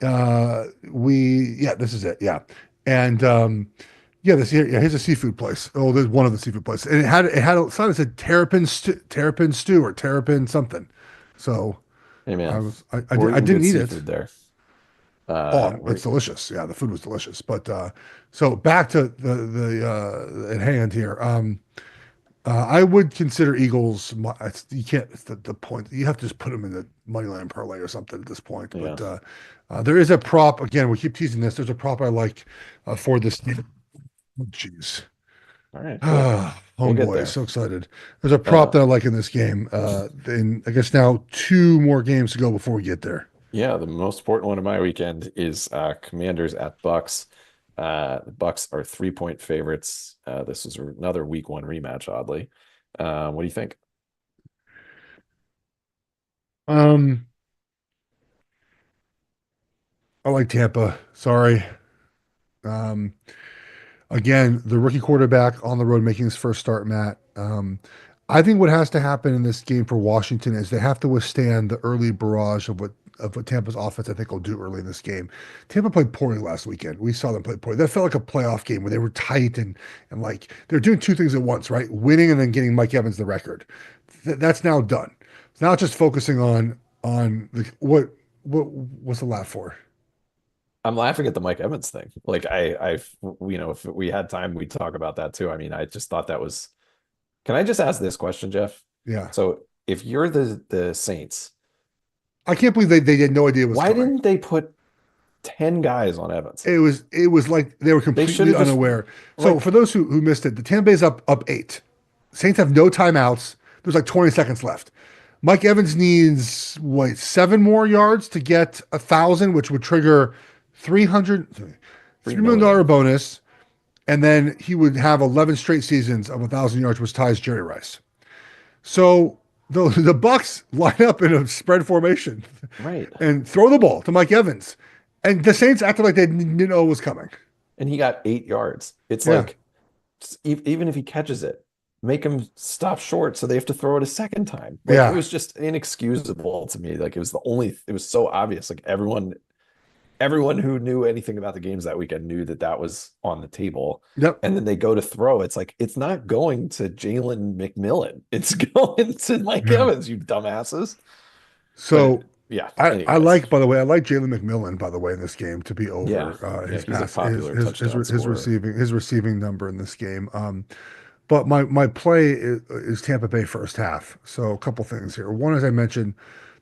yeah, this is it. Yeah. And yeah, here's a seafood place. Oh, there's one of the seafood places. And it had a sign that said terrapin stew or terrapin something. So Hey, man, I even didn't good eat seafood it. there. Oh, We're it's delicious. Yeah, the food was delicious. But so back to at hand here. I would consider Eagles. You can't. It's the point. You have to just put them in the money line parlay or something at this point. yeah. But there is a prop. Again, we keep teasing this. There's a prop I like for this. Oh, jeez. All right, cool. Ah, We'll get homeboy, there. so excited. There's a Uh, prop that I like in this game. And I guess now two more games to go before we get there. yeah, the most important one of my weekend is Commanders at Bucks. The Bucks are 3-point favorites. This is another week one rematch, oddly. What do you think? Um, I like Tampa. Sorry. Um, Again, the rookie quarterback on the road making his first start, Matt. I think what has to happen in this game for Washington is they have to withstand the early barrage of what Tampa's offense I think will do early in this game. Tampa played poorly last weekend. We saw them play poorly. That felt like a playoff game where they were tight and like they're doing two things at once, right? Winning and then getting Mike Evans the record. That's now done. It's now just focusing on what's the laugh for? I'm laughing at the Mike Evans thing. Like if we had time, we'd talk about that too. I mean, I just thought that was. Can I just ask this question, Geoff? Yeah. So if you're the Saints, I can't believe they had no idea it was why coming. didn't they put 10 guys on Evans? It was like they were They should completely have just unaware. So like for those who missed it, the Tampa Bay's up 8. Saints have no timeouts. There's like 20 seconds left. Mike Evans needs what 7 more yards to get 1,000, which would trigger 300 3 $3 million million. bonus, and then he would have 11 straight seasons of 1,000 yards, which ties Jerry Rice. So the Bucks line up in a spread formation Right. and throw the ball to Mike Evans, and the Saints acted like they didn't know it was coming. And he got 8 yards. It's Yeah, like even if he catches it, make him stop short so they have to throw it a second time. Like it yeah, was just inexcusable to me. Like it was so obvious. Like everyone who knew anything about the games that weekend knew that that was on the table. yep. And then they go to throw. It's like it's not going to Jalen McMillan. It's going to Mike Yeah. Evans, you dumbasses. So But yeah, I anyways. like, by the way, I like Jalen McMillan, by the way, in this game to be Yeah. over Yeah, his he's a pass popular touchdown his scorer. receiving number in this game. But my play is Tampa Bay first half. So a couple things here. One, as I mentioned,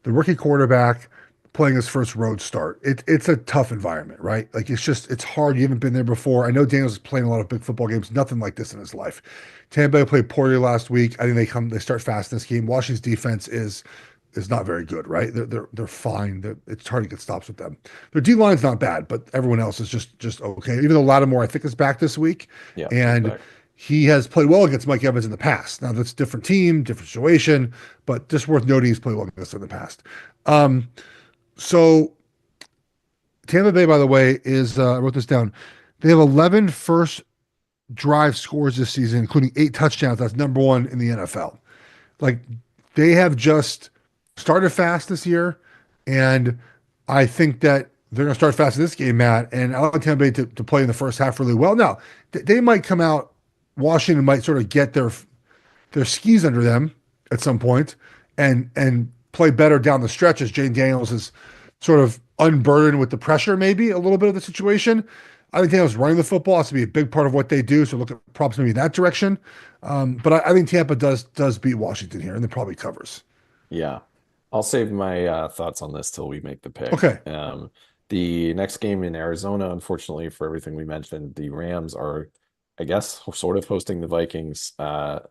the rookie quarterback playing his first road start. It's a tough environment, right? Like it's hard. You haven't been there before. I know Daniel's playing a lot of big football games, nothing like this in his life. Tampa Bay played poorly last week. I think they start fast in this game. Washington's defense is not very good, right? They're fine. It's hard to get stops with them. Their D line's not bad, but everyone else is just okay. Even though Lattimore, I think, is back this week, Yeah, he's and back. he has played well against Mike Evans in the past. Now that's a different team, different situation, but just worth noting he's played well against him in the past. Um, so Tampa Bay, by the way, is I wrote this down. They have 11 first drive scores this season, including 8 touchdowns. That's number one in the NFL. Like they have just started fast this year, and I think that they're going to start fast in this game, Matt. And I like Tampa Bay to play in the first half really well. Now they might come out. Washington might sort of get their skis under them at some point and play better down the stretch as Jane Daniels is sort of unburdened with the pressure, maybe a little bit of the situation. I think Tampa's running the football has to be a big part of what they do. So look at props maybe that direction. But I think Tampa does beat Washington here, and then probably covers. Yeah. I'll save my thoughts on this till we make the pick. Okay. The next game in Arizona, unfortunately, for everything we mentioned, the Rams are, I guess, sort of hosting the Vikings. The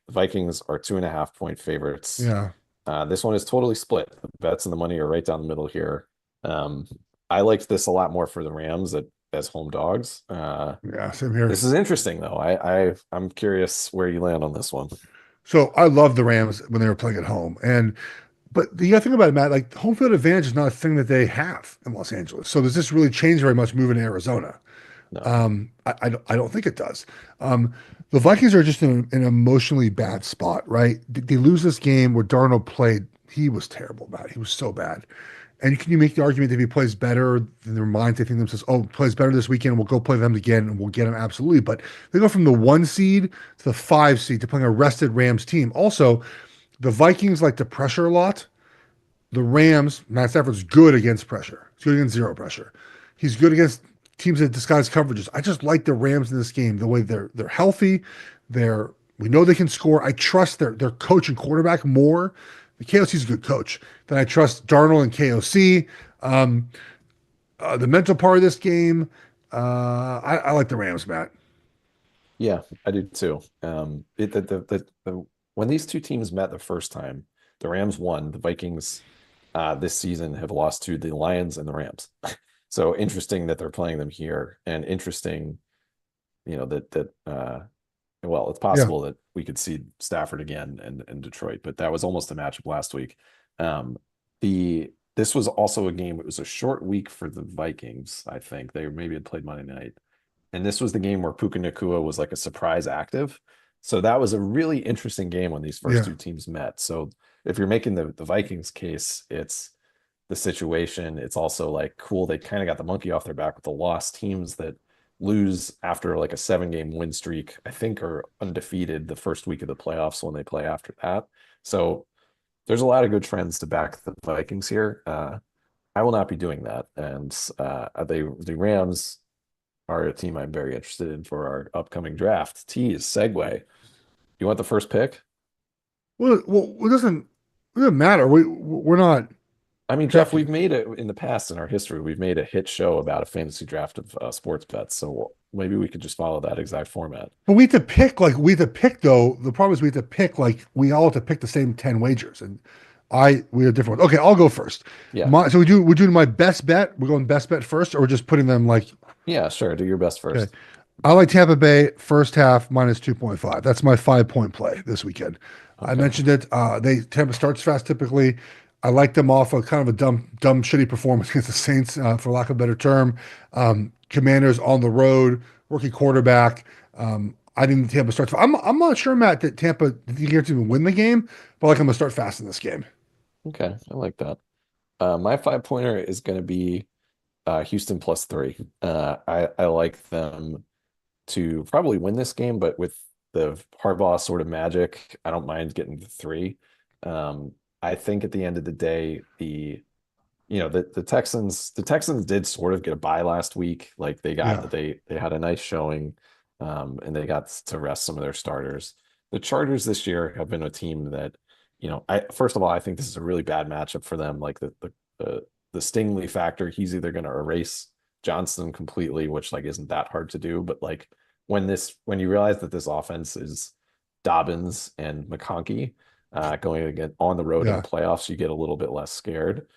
Vikings are 2.5 point favorites. Yeah. This one is totally split. The bets and the money are right down the middle here. Um, I liked this a lot more for the Rams as home dogs. Yeah. Same here. This is interesting though. I'm curious where you land on this one. So I love the Rams when they were playing at home, and but the other thing about it, Matt, like home field advantage is not a thing that they have in Los Angeles. So does this really change very much moving to Arizona? No. I don't think it does. Um, the Vikings are just in an emotionally bad spot, right? They lose this game where Darnold played. He was terrible, Matt. He was so bad. And can you make the argument that if he plays better, then their minds, they think themselves, oh, plays better this weekend, we'll go play them again and we'll get him absolutely. But they go from the 1 seed to the 5 seed to playing a rested Rams team. Also, the Vikings like to pressure a lot. The Rams, Matt Stafford's good against pressure. He's good against zero pressure. He's good against teams that disguise coverages. I just like the Rams in this game, the way they're healthy. They're we know they can score. I trust their coach and quarterback more. The KOC's a good coach. Then I trust Darnold and KOC. Um, the mental part of this game, I like the Rams, Matt. Yeah, I do too. When these two teams met the first time, the Rams won. The Vikings this season have lost to the Lions and the Rams. So interesting that they're playing them here, and interesting, well, it's Yeah, possible that we could see Stafford again and Detroit, but that was almost a matchup last week. Um, the This was also a game. It was a short week for the Vikings. I think they maybe had played Monday night, and this was the game where Puka Nacua was like a surprise active. So that was a really interesting game when these first yeah, two teams met. So if you're making the Vikings case, it's the situation. It's also like cool. They kind of got the monkey off their back with the lost teams that lose after like a 7 game win streak, I think are undefeated the first week of the playoffs when they play after that. So there's a lot of good trends to back the Vikings here. I will not be doing that. And the Rams are a team I'm very interested in for our upcoming draft. Tease, segue. You want the first pick? well, it doesn't matter. We're not I mean, Geoff, we've drafting. made it in the past in our history. We've made a hit show about a fantasy draft of sports bets. So maybe we could just follow that exact format. But we have to pick though. The problem is we have to pick like we all have to pick the same 10 wagers, and we have different ones. Okay, I'll go first. Yeah. So we're doing my best bet. We're going best bet first, or we're just putting them like Yeah, sure. Do your best okay. first. I like Tampa Bay first half minus 2.5. That's my 5 point play this weekend. I Okay. mentioned it. Tampa starts fast typically. I like them off of kind of a dumb, shitty performance against the Saints, for lack of a better term. Commanders on the road, rookie quarterback. I think Tampa starts. I'm not sure, Matt, that Tampa guarantees to win the game, but like I'm gonna start fast in this game. Okay. I like that. My 5 pointer is going to be Houston +3. I like them to probably win this game, but with the Harbaugh sort of magic, I don't mind getting the 3. I think at the end of the day, the Texans did sort of get a bye last week. Like Yeah, they had a nice showing, and they got to rest some of their starters. The Chargers this year have been a team that, I first of all, I think this is a really bad matchup for them. Like the Stingley factor, he's either going to erase Johnson completely, which like isn't that hard to do, but like when you realize that this offense is Dobbins and McConkey going again on the road in the yeah. playoffs, you get a little bit less scared.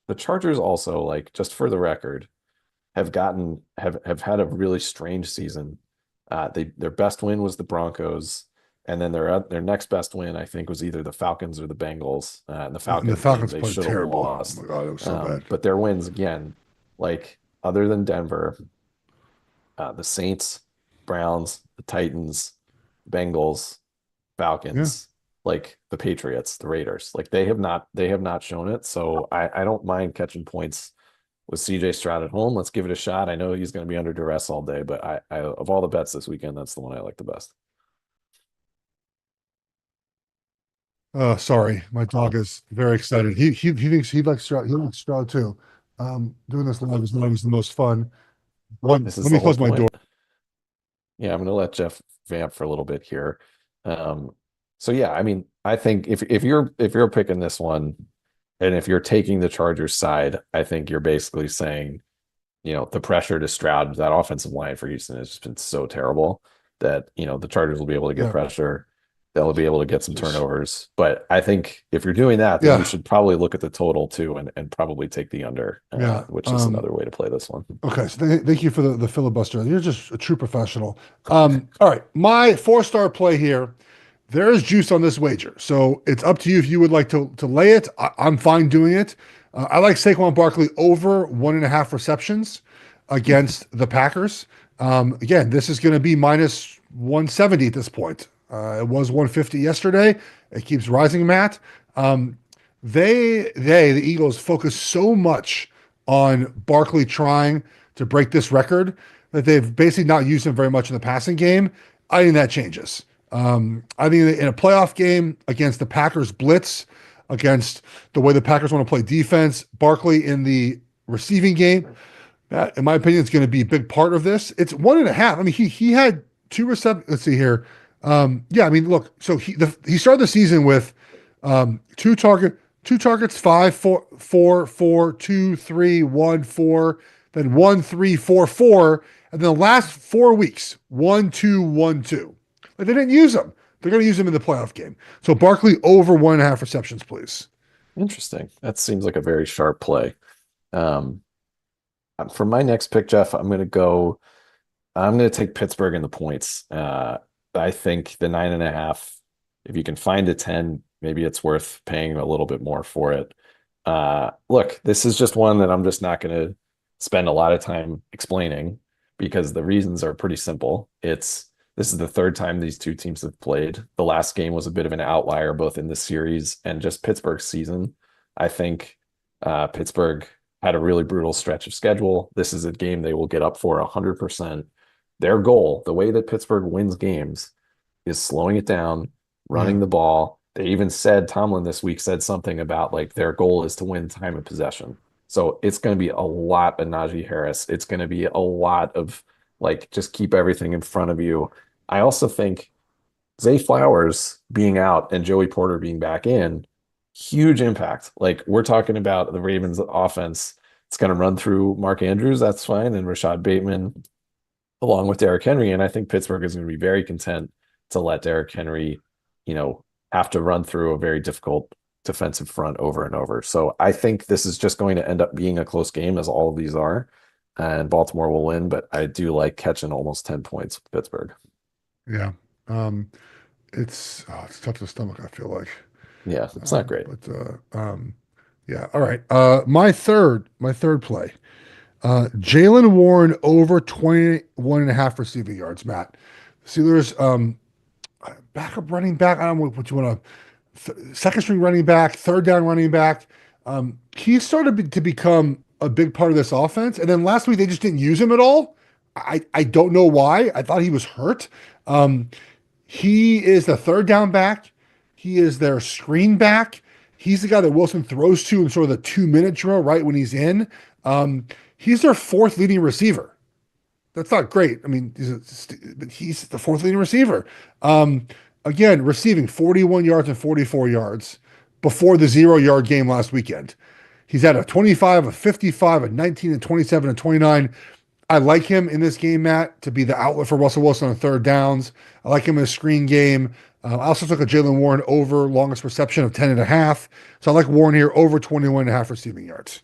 The Chargers also, like, just for the record, have had a really strange season. Their best win was the Broncos, and then their next best win, I think, was either the Falcons or the Bengals. And the And the Falcons game Falcons they played should have terrible. Oh lost. my God, it was so bad. But their wins again, like other than Denver, the Saints, Browns, the Titans, Bengals, Yeah. Falcons, like the Patriots, the Raiders. Like they have not shown it. So I don't mind catching points with CJ Stroud at home. Let's give it a shot. I know he's going to be under duress all day, but I of all the bets this weekend, that's the one I like the best. Sorry, my dog is very excited. He thinks he likes Stroud. He likes Stroud too. Doing this live is not always the most fun. This is Let the me whole close my door. point. Yeah, I'm going to let Geoff vamp for a little bit here. So yeah, I mean, I think if you're picking this one, and if you're taking the Chargers side, I think you're basically saying, the pressure to Stroud, that offensive line for Houston has just been so terrible that, the Chargers will be able to get Yeah. pressure. They'll be able to get some Jeez. turnovers. But I think if you're doing that, then you Yeah. should probably look at the total too and probably take the under, Yeah. which is another way to play this one. Okay. So thank you for the filibuster. You're just a true professional. All right. My four-star play here. There is juice on this wager, so it's up to you if you would like to lay it. I'm fine doing it. I like Saquon Barkley over 1.5 receptions against the Packers. Again, this is going to be minus 170 at this point. It was 150 yesterday. It keeps rising, Matt. The Eagles, focus so much on Barkley trying to break this record that they've basically not used him very much in the passing game. I think that changes. I think in a playoff game against the Packers blitz, against the way the Packers want to play defense, Barkley in the receiving game, that, in my opinion, is going to be a big part of this. It's 1.5. I mean, he had two receptions. Let's see here. Yeah, I mean, look. So he started the season with two targets, 5, 4, 4, 4, 2, 3, 1, 4, then 1, 3, 4, 4, and then the last 4 weeks, 1, 2, 1, 2. Like they didn't use him. They're going to use him in the playoff game. So Barkley over 1.5 receptions, please. Interesting. That seems like a very sharp play. Um, for my next pick, Geoff, I'm going to take Pittsburgh in the points. I think the 9.5, if you can find a 10, maybe it's worth paying a little bit more for it. Look, this is just one that I'm just not going to spend a lot of time explaining because the reasons are pretty simple. This is the third time these two teams have played. The last game was a bit of an outlier, both in the series and just Pittsburgh's season. I think Pittsburgh had a really brutal stretch of schedule. This is a game they will get up for 100%. Their goal, the way that Pittsburgh wins games, is slowing it down, Yeah. running the ball. They even said, Tomlin this week said something about like their goal is to win time of possession. So it's going to be a lot of Najee Harris. It's going to be a lot of like just keep everything in front of you. I also think Zay Flowers being out and Joey Porter being back in, huge impact. Like we're talking about the Ravens offense. It's going to run through Mark Andrews. That's fine. And Rashad Bateman along with Derrick Henry. And I think Pittsburgh is going to be very content to let Derrick Henry, have to run through a very difficult defensive front over and over. So I think this is just going to end up being a close game, as all of these are, and Baltimore will win. But I do like catching almost 10 points with Pittsburgh. Yeah. It's tough to stomach, I feel like. Yeah, it's not great. But yeah. All right. My third play. Jalen Warren over 21.5 receiving yards, Matt. Steelers backup running back. I don't know what you want to second string running back, third down running back. He started to become a big part of this offense. And then last week they just didn't use him at all. I don't know why. I thought he was hurt. He is the third down back. He is their screen back. He's the guy that Wilson throws to in sort of the 2 minute drill right when he's in. He's their fourth leading receiver. That's not great. I mean, he's the fourth leading receiver. Again, receiving 41 yards and 44 yards before the 0 yard game last weekend. He's at a 25, a 55, a 19, and 27, and 29. I like him in this game, Matt, to be the outlet for Russell Wilson on third downs. I like him in a screen game. I also took a Jalen Warren over longest reception of 10.5. So I like Warren here over 21.5 receiving yards.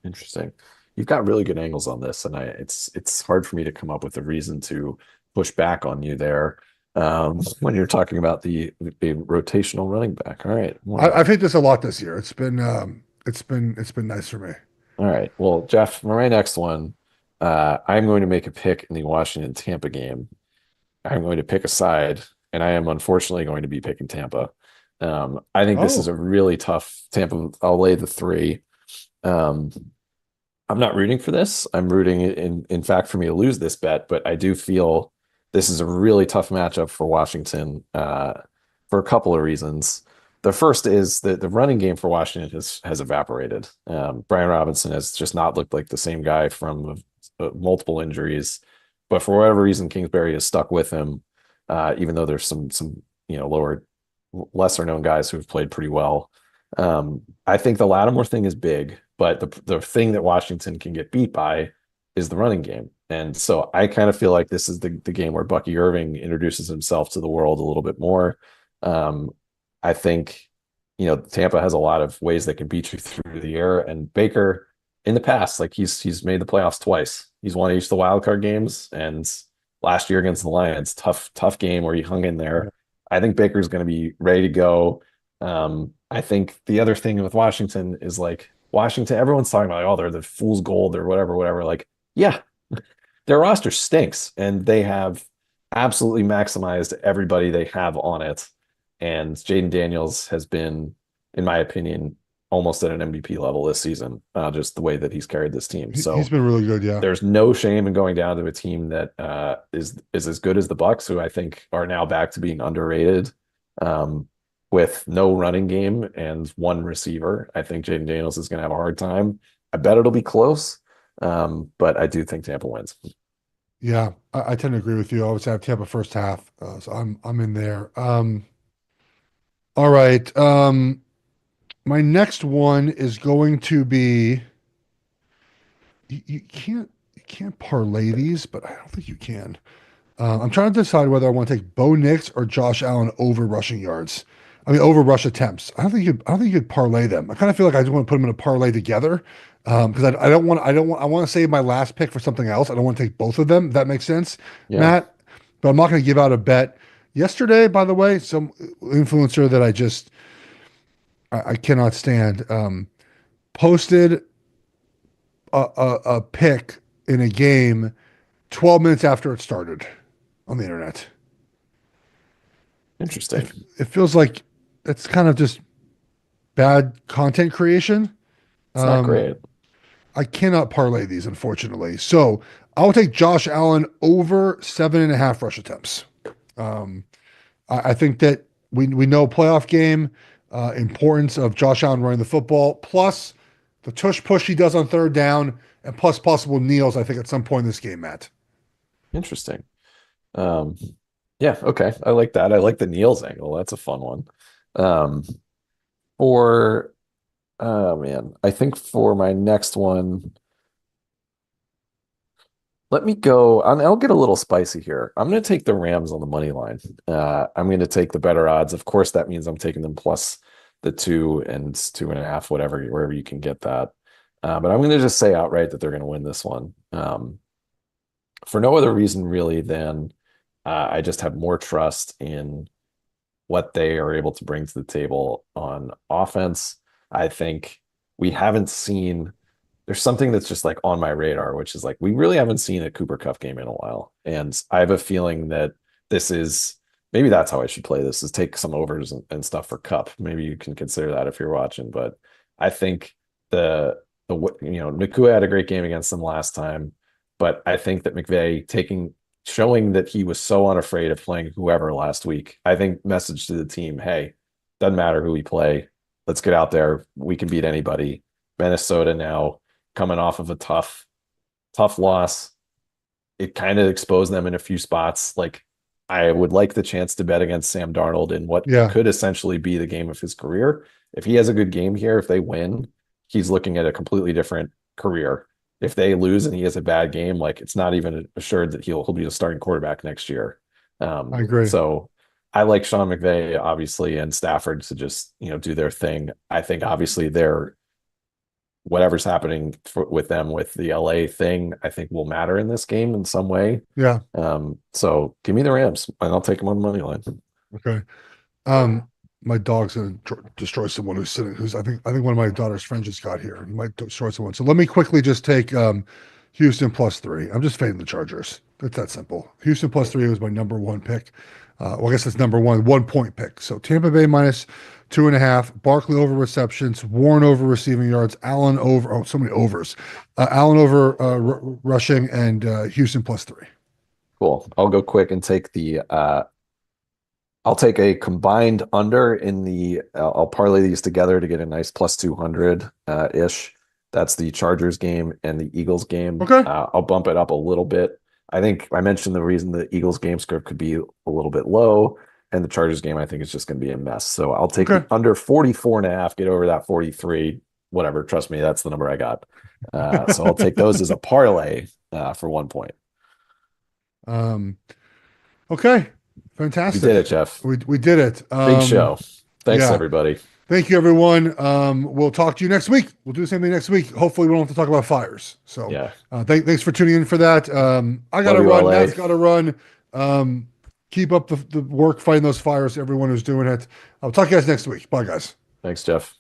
Interesting. You've got really good angles on this, and it's hard for me to come up with a reason to push back on you there when you're talking about the rotational running back. All right. I've hit this a lot this year. It's been nice for me. All right. Well, Geoff, for my next one, I'm going to make a pick in the Washington Tampa game. I'm going to pick a side, and I am unfortunately going to be picking Tampa. I think this is a really tough Tampa. I'll lay the 3. I'm not rooting for this. I'm rooting in fact for me to lose this bet, but I do feel this is a really tough matchup for Washington for a couple of reasons. The first is that the running game for Washington has evaporated. Brian Robinson has just not looked like the same guy from multiple injuries, but for whatever reason, Kingsbury is stuck with him, even though there's some lower, lesser known guys who have played pretty well. I think the Lattimore thing is big, but the thing that Washington can get beat by is the running game. And so I kind of feel like this is the game where Bucky Irving introduces himself to the world a little bit more. I think, Tampa has a lot of ways they can beat you through the air. And Baker, in the past, like he's made the playoffs twice. He's won each of the wild card games, and last year against the Lions, tough game where he hung in there. I think Baker's going to be ready to go. I think the other thing with Washington is like Washington, everyone's talking about, oh, they're the fool's gold or whatever. Like, yeah, their roster stinks, and they have absolutely maximized everybody they have on it. And Jaden Daniels has been, in my opinion, almost at an MVP level this season, just the way that he's carried this team. So He's been really good. Yeah. there's no shame in going down to a team that is as good as the Bucks, who I think are now back to being underrated, with no running game and one receiver. I think Jaden Daniels is going to have a hard time. I bet it'll be close, but I do think Tampa wins. Yeah. I tend to agree with you. I always have Tampa first half. So I'm in there. All right. My next one is going to be you can't parlay these, but I don't think you can. I'm trying to decide whether I want to take Bo Nix or Josh Allen over rushing yards. I mean, over rush attempts. I don't think you could parlay them. I kind of feel like I just want to put them in a parlay together, because I want to save my last pick for something else. I don't want to take both of them. If that makes sense, Yeah, Matt. But I'm not going to give out a bet. Yesterday, by the way, some influencer that I cannot stand, posted a pick in a game 12 minutes after it started on the internet. It, interesting. it feels like it's kind of just bad content creation. It's not Um, great. I cannot parlay these, unfortunately. So I'll take Josh Allen over 7.5 rush attempts. Um, I think that we know playoff game, importance of Josh Allen running the football, plus the tush push he does on third down, and plus possible kneels, I think, at some point in this game, Matt. Interesting. Um, yeah, okay. I like that. I like the Niels angle. That's a fun one. Um, for oh man, I think for my next one, let me go. I'll get a little spicy here. I'm going to take the Rams on the money line. I'm going to take the better odds. Of course, that means I'm taking them plus the 2 and 2.5, wherever you can get that. But I'm going to just say outright that they're going to win this one. For no other reason really than I just have more trust in what they are able to bring to the table on offense. I think we haven't seen, there's something that's just like on my radar, which is like we really haven't seen a Cooper Kupp game in a while. And I have a feeling that this is, maybe that's how I should play this, is take some overs and stuff for Kupp. Maybe you can consider that if you're watching. But I think Nakua had a great game against them last time, but I think that McVay showing that he was so unafraid of playing whoever last week, I think message to the team, hey, doesn't matter who we play. Let's get out there. We can beat anybody. Minnesota now coming off of a tough loss. It kind of exposed them in a few spots. Like, I would like the chance to bet against Sam Darnold in what Yeah, could essentially be the game of his career. If he has a good game here, if they win, he's looking at a completely different career. If they lose and he has a bad game, like it's not even assured that he'll be a starting quarterback next year. I agree. So I like Sean McVay, obviously, and Stafford to just do their thing. I think obviously they're whatever's happening with them with the LA thing, I think will matter in this game in some way. Yeah. So give me the Rams and I'll take them on the money line. Okay. My dog's gonna destroy someone who's I think one of my daughter's friends just got here. He might destroy someone. So let me quickly just take Houston +3. I'm just fading the Chargers. It's that simple. Houston +3 was my number one pick. Well, I guess it's number 1 point pick. So Tampa Bay -2.5. Barkley over receptions. Warren over receiving yards. Allen over. Oh, so many overs. Allen over rushing, and Houston +3. Cool. I'll go quick and take I'll take a combined under in I'll parlay these together to get a nice +200 ish. That's the Chargers game and the Eagles game. Okay. I'll bump it up a little bit. I think I mentioned the reason the Eagles game script could be a little bit low, and the Chargers game I think is just going to be a mess. So I'll take Okay. the under 44.5, get over that 43, whatever. Trust me, that's the number I got. So I'll take those as a parlay for 1 point. Um, okay. We did Fantastic. it, Geoff. We did it. Big show. Thanks, Yeah. everybody. Thank you, everyone. We'll talk to you next week. We'll do the same thing next week. Hopefully, we don't have to talk about fires. So, Yeah. thanks for tuning in for that. I got to Love you, run. LA. Matt's got to run. Keep up the work fighting those fires. Everyone who's doing it. I'll talk to you guys next week. Bye, guys. Thanks, Geoff.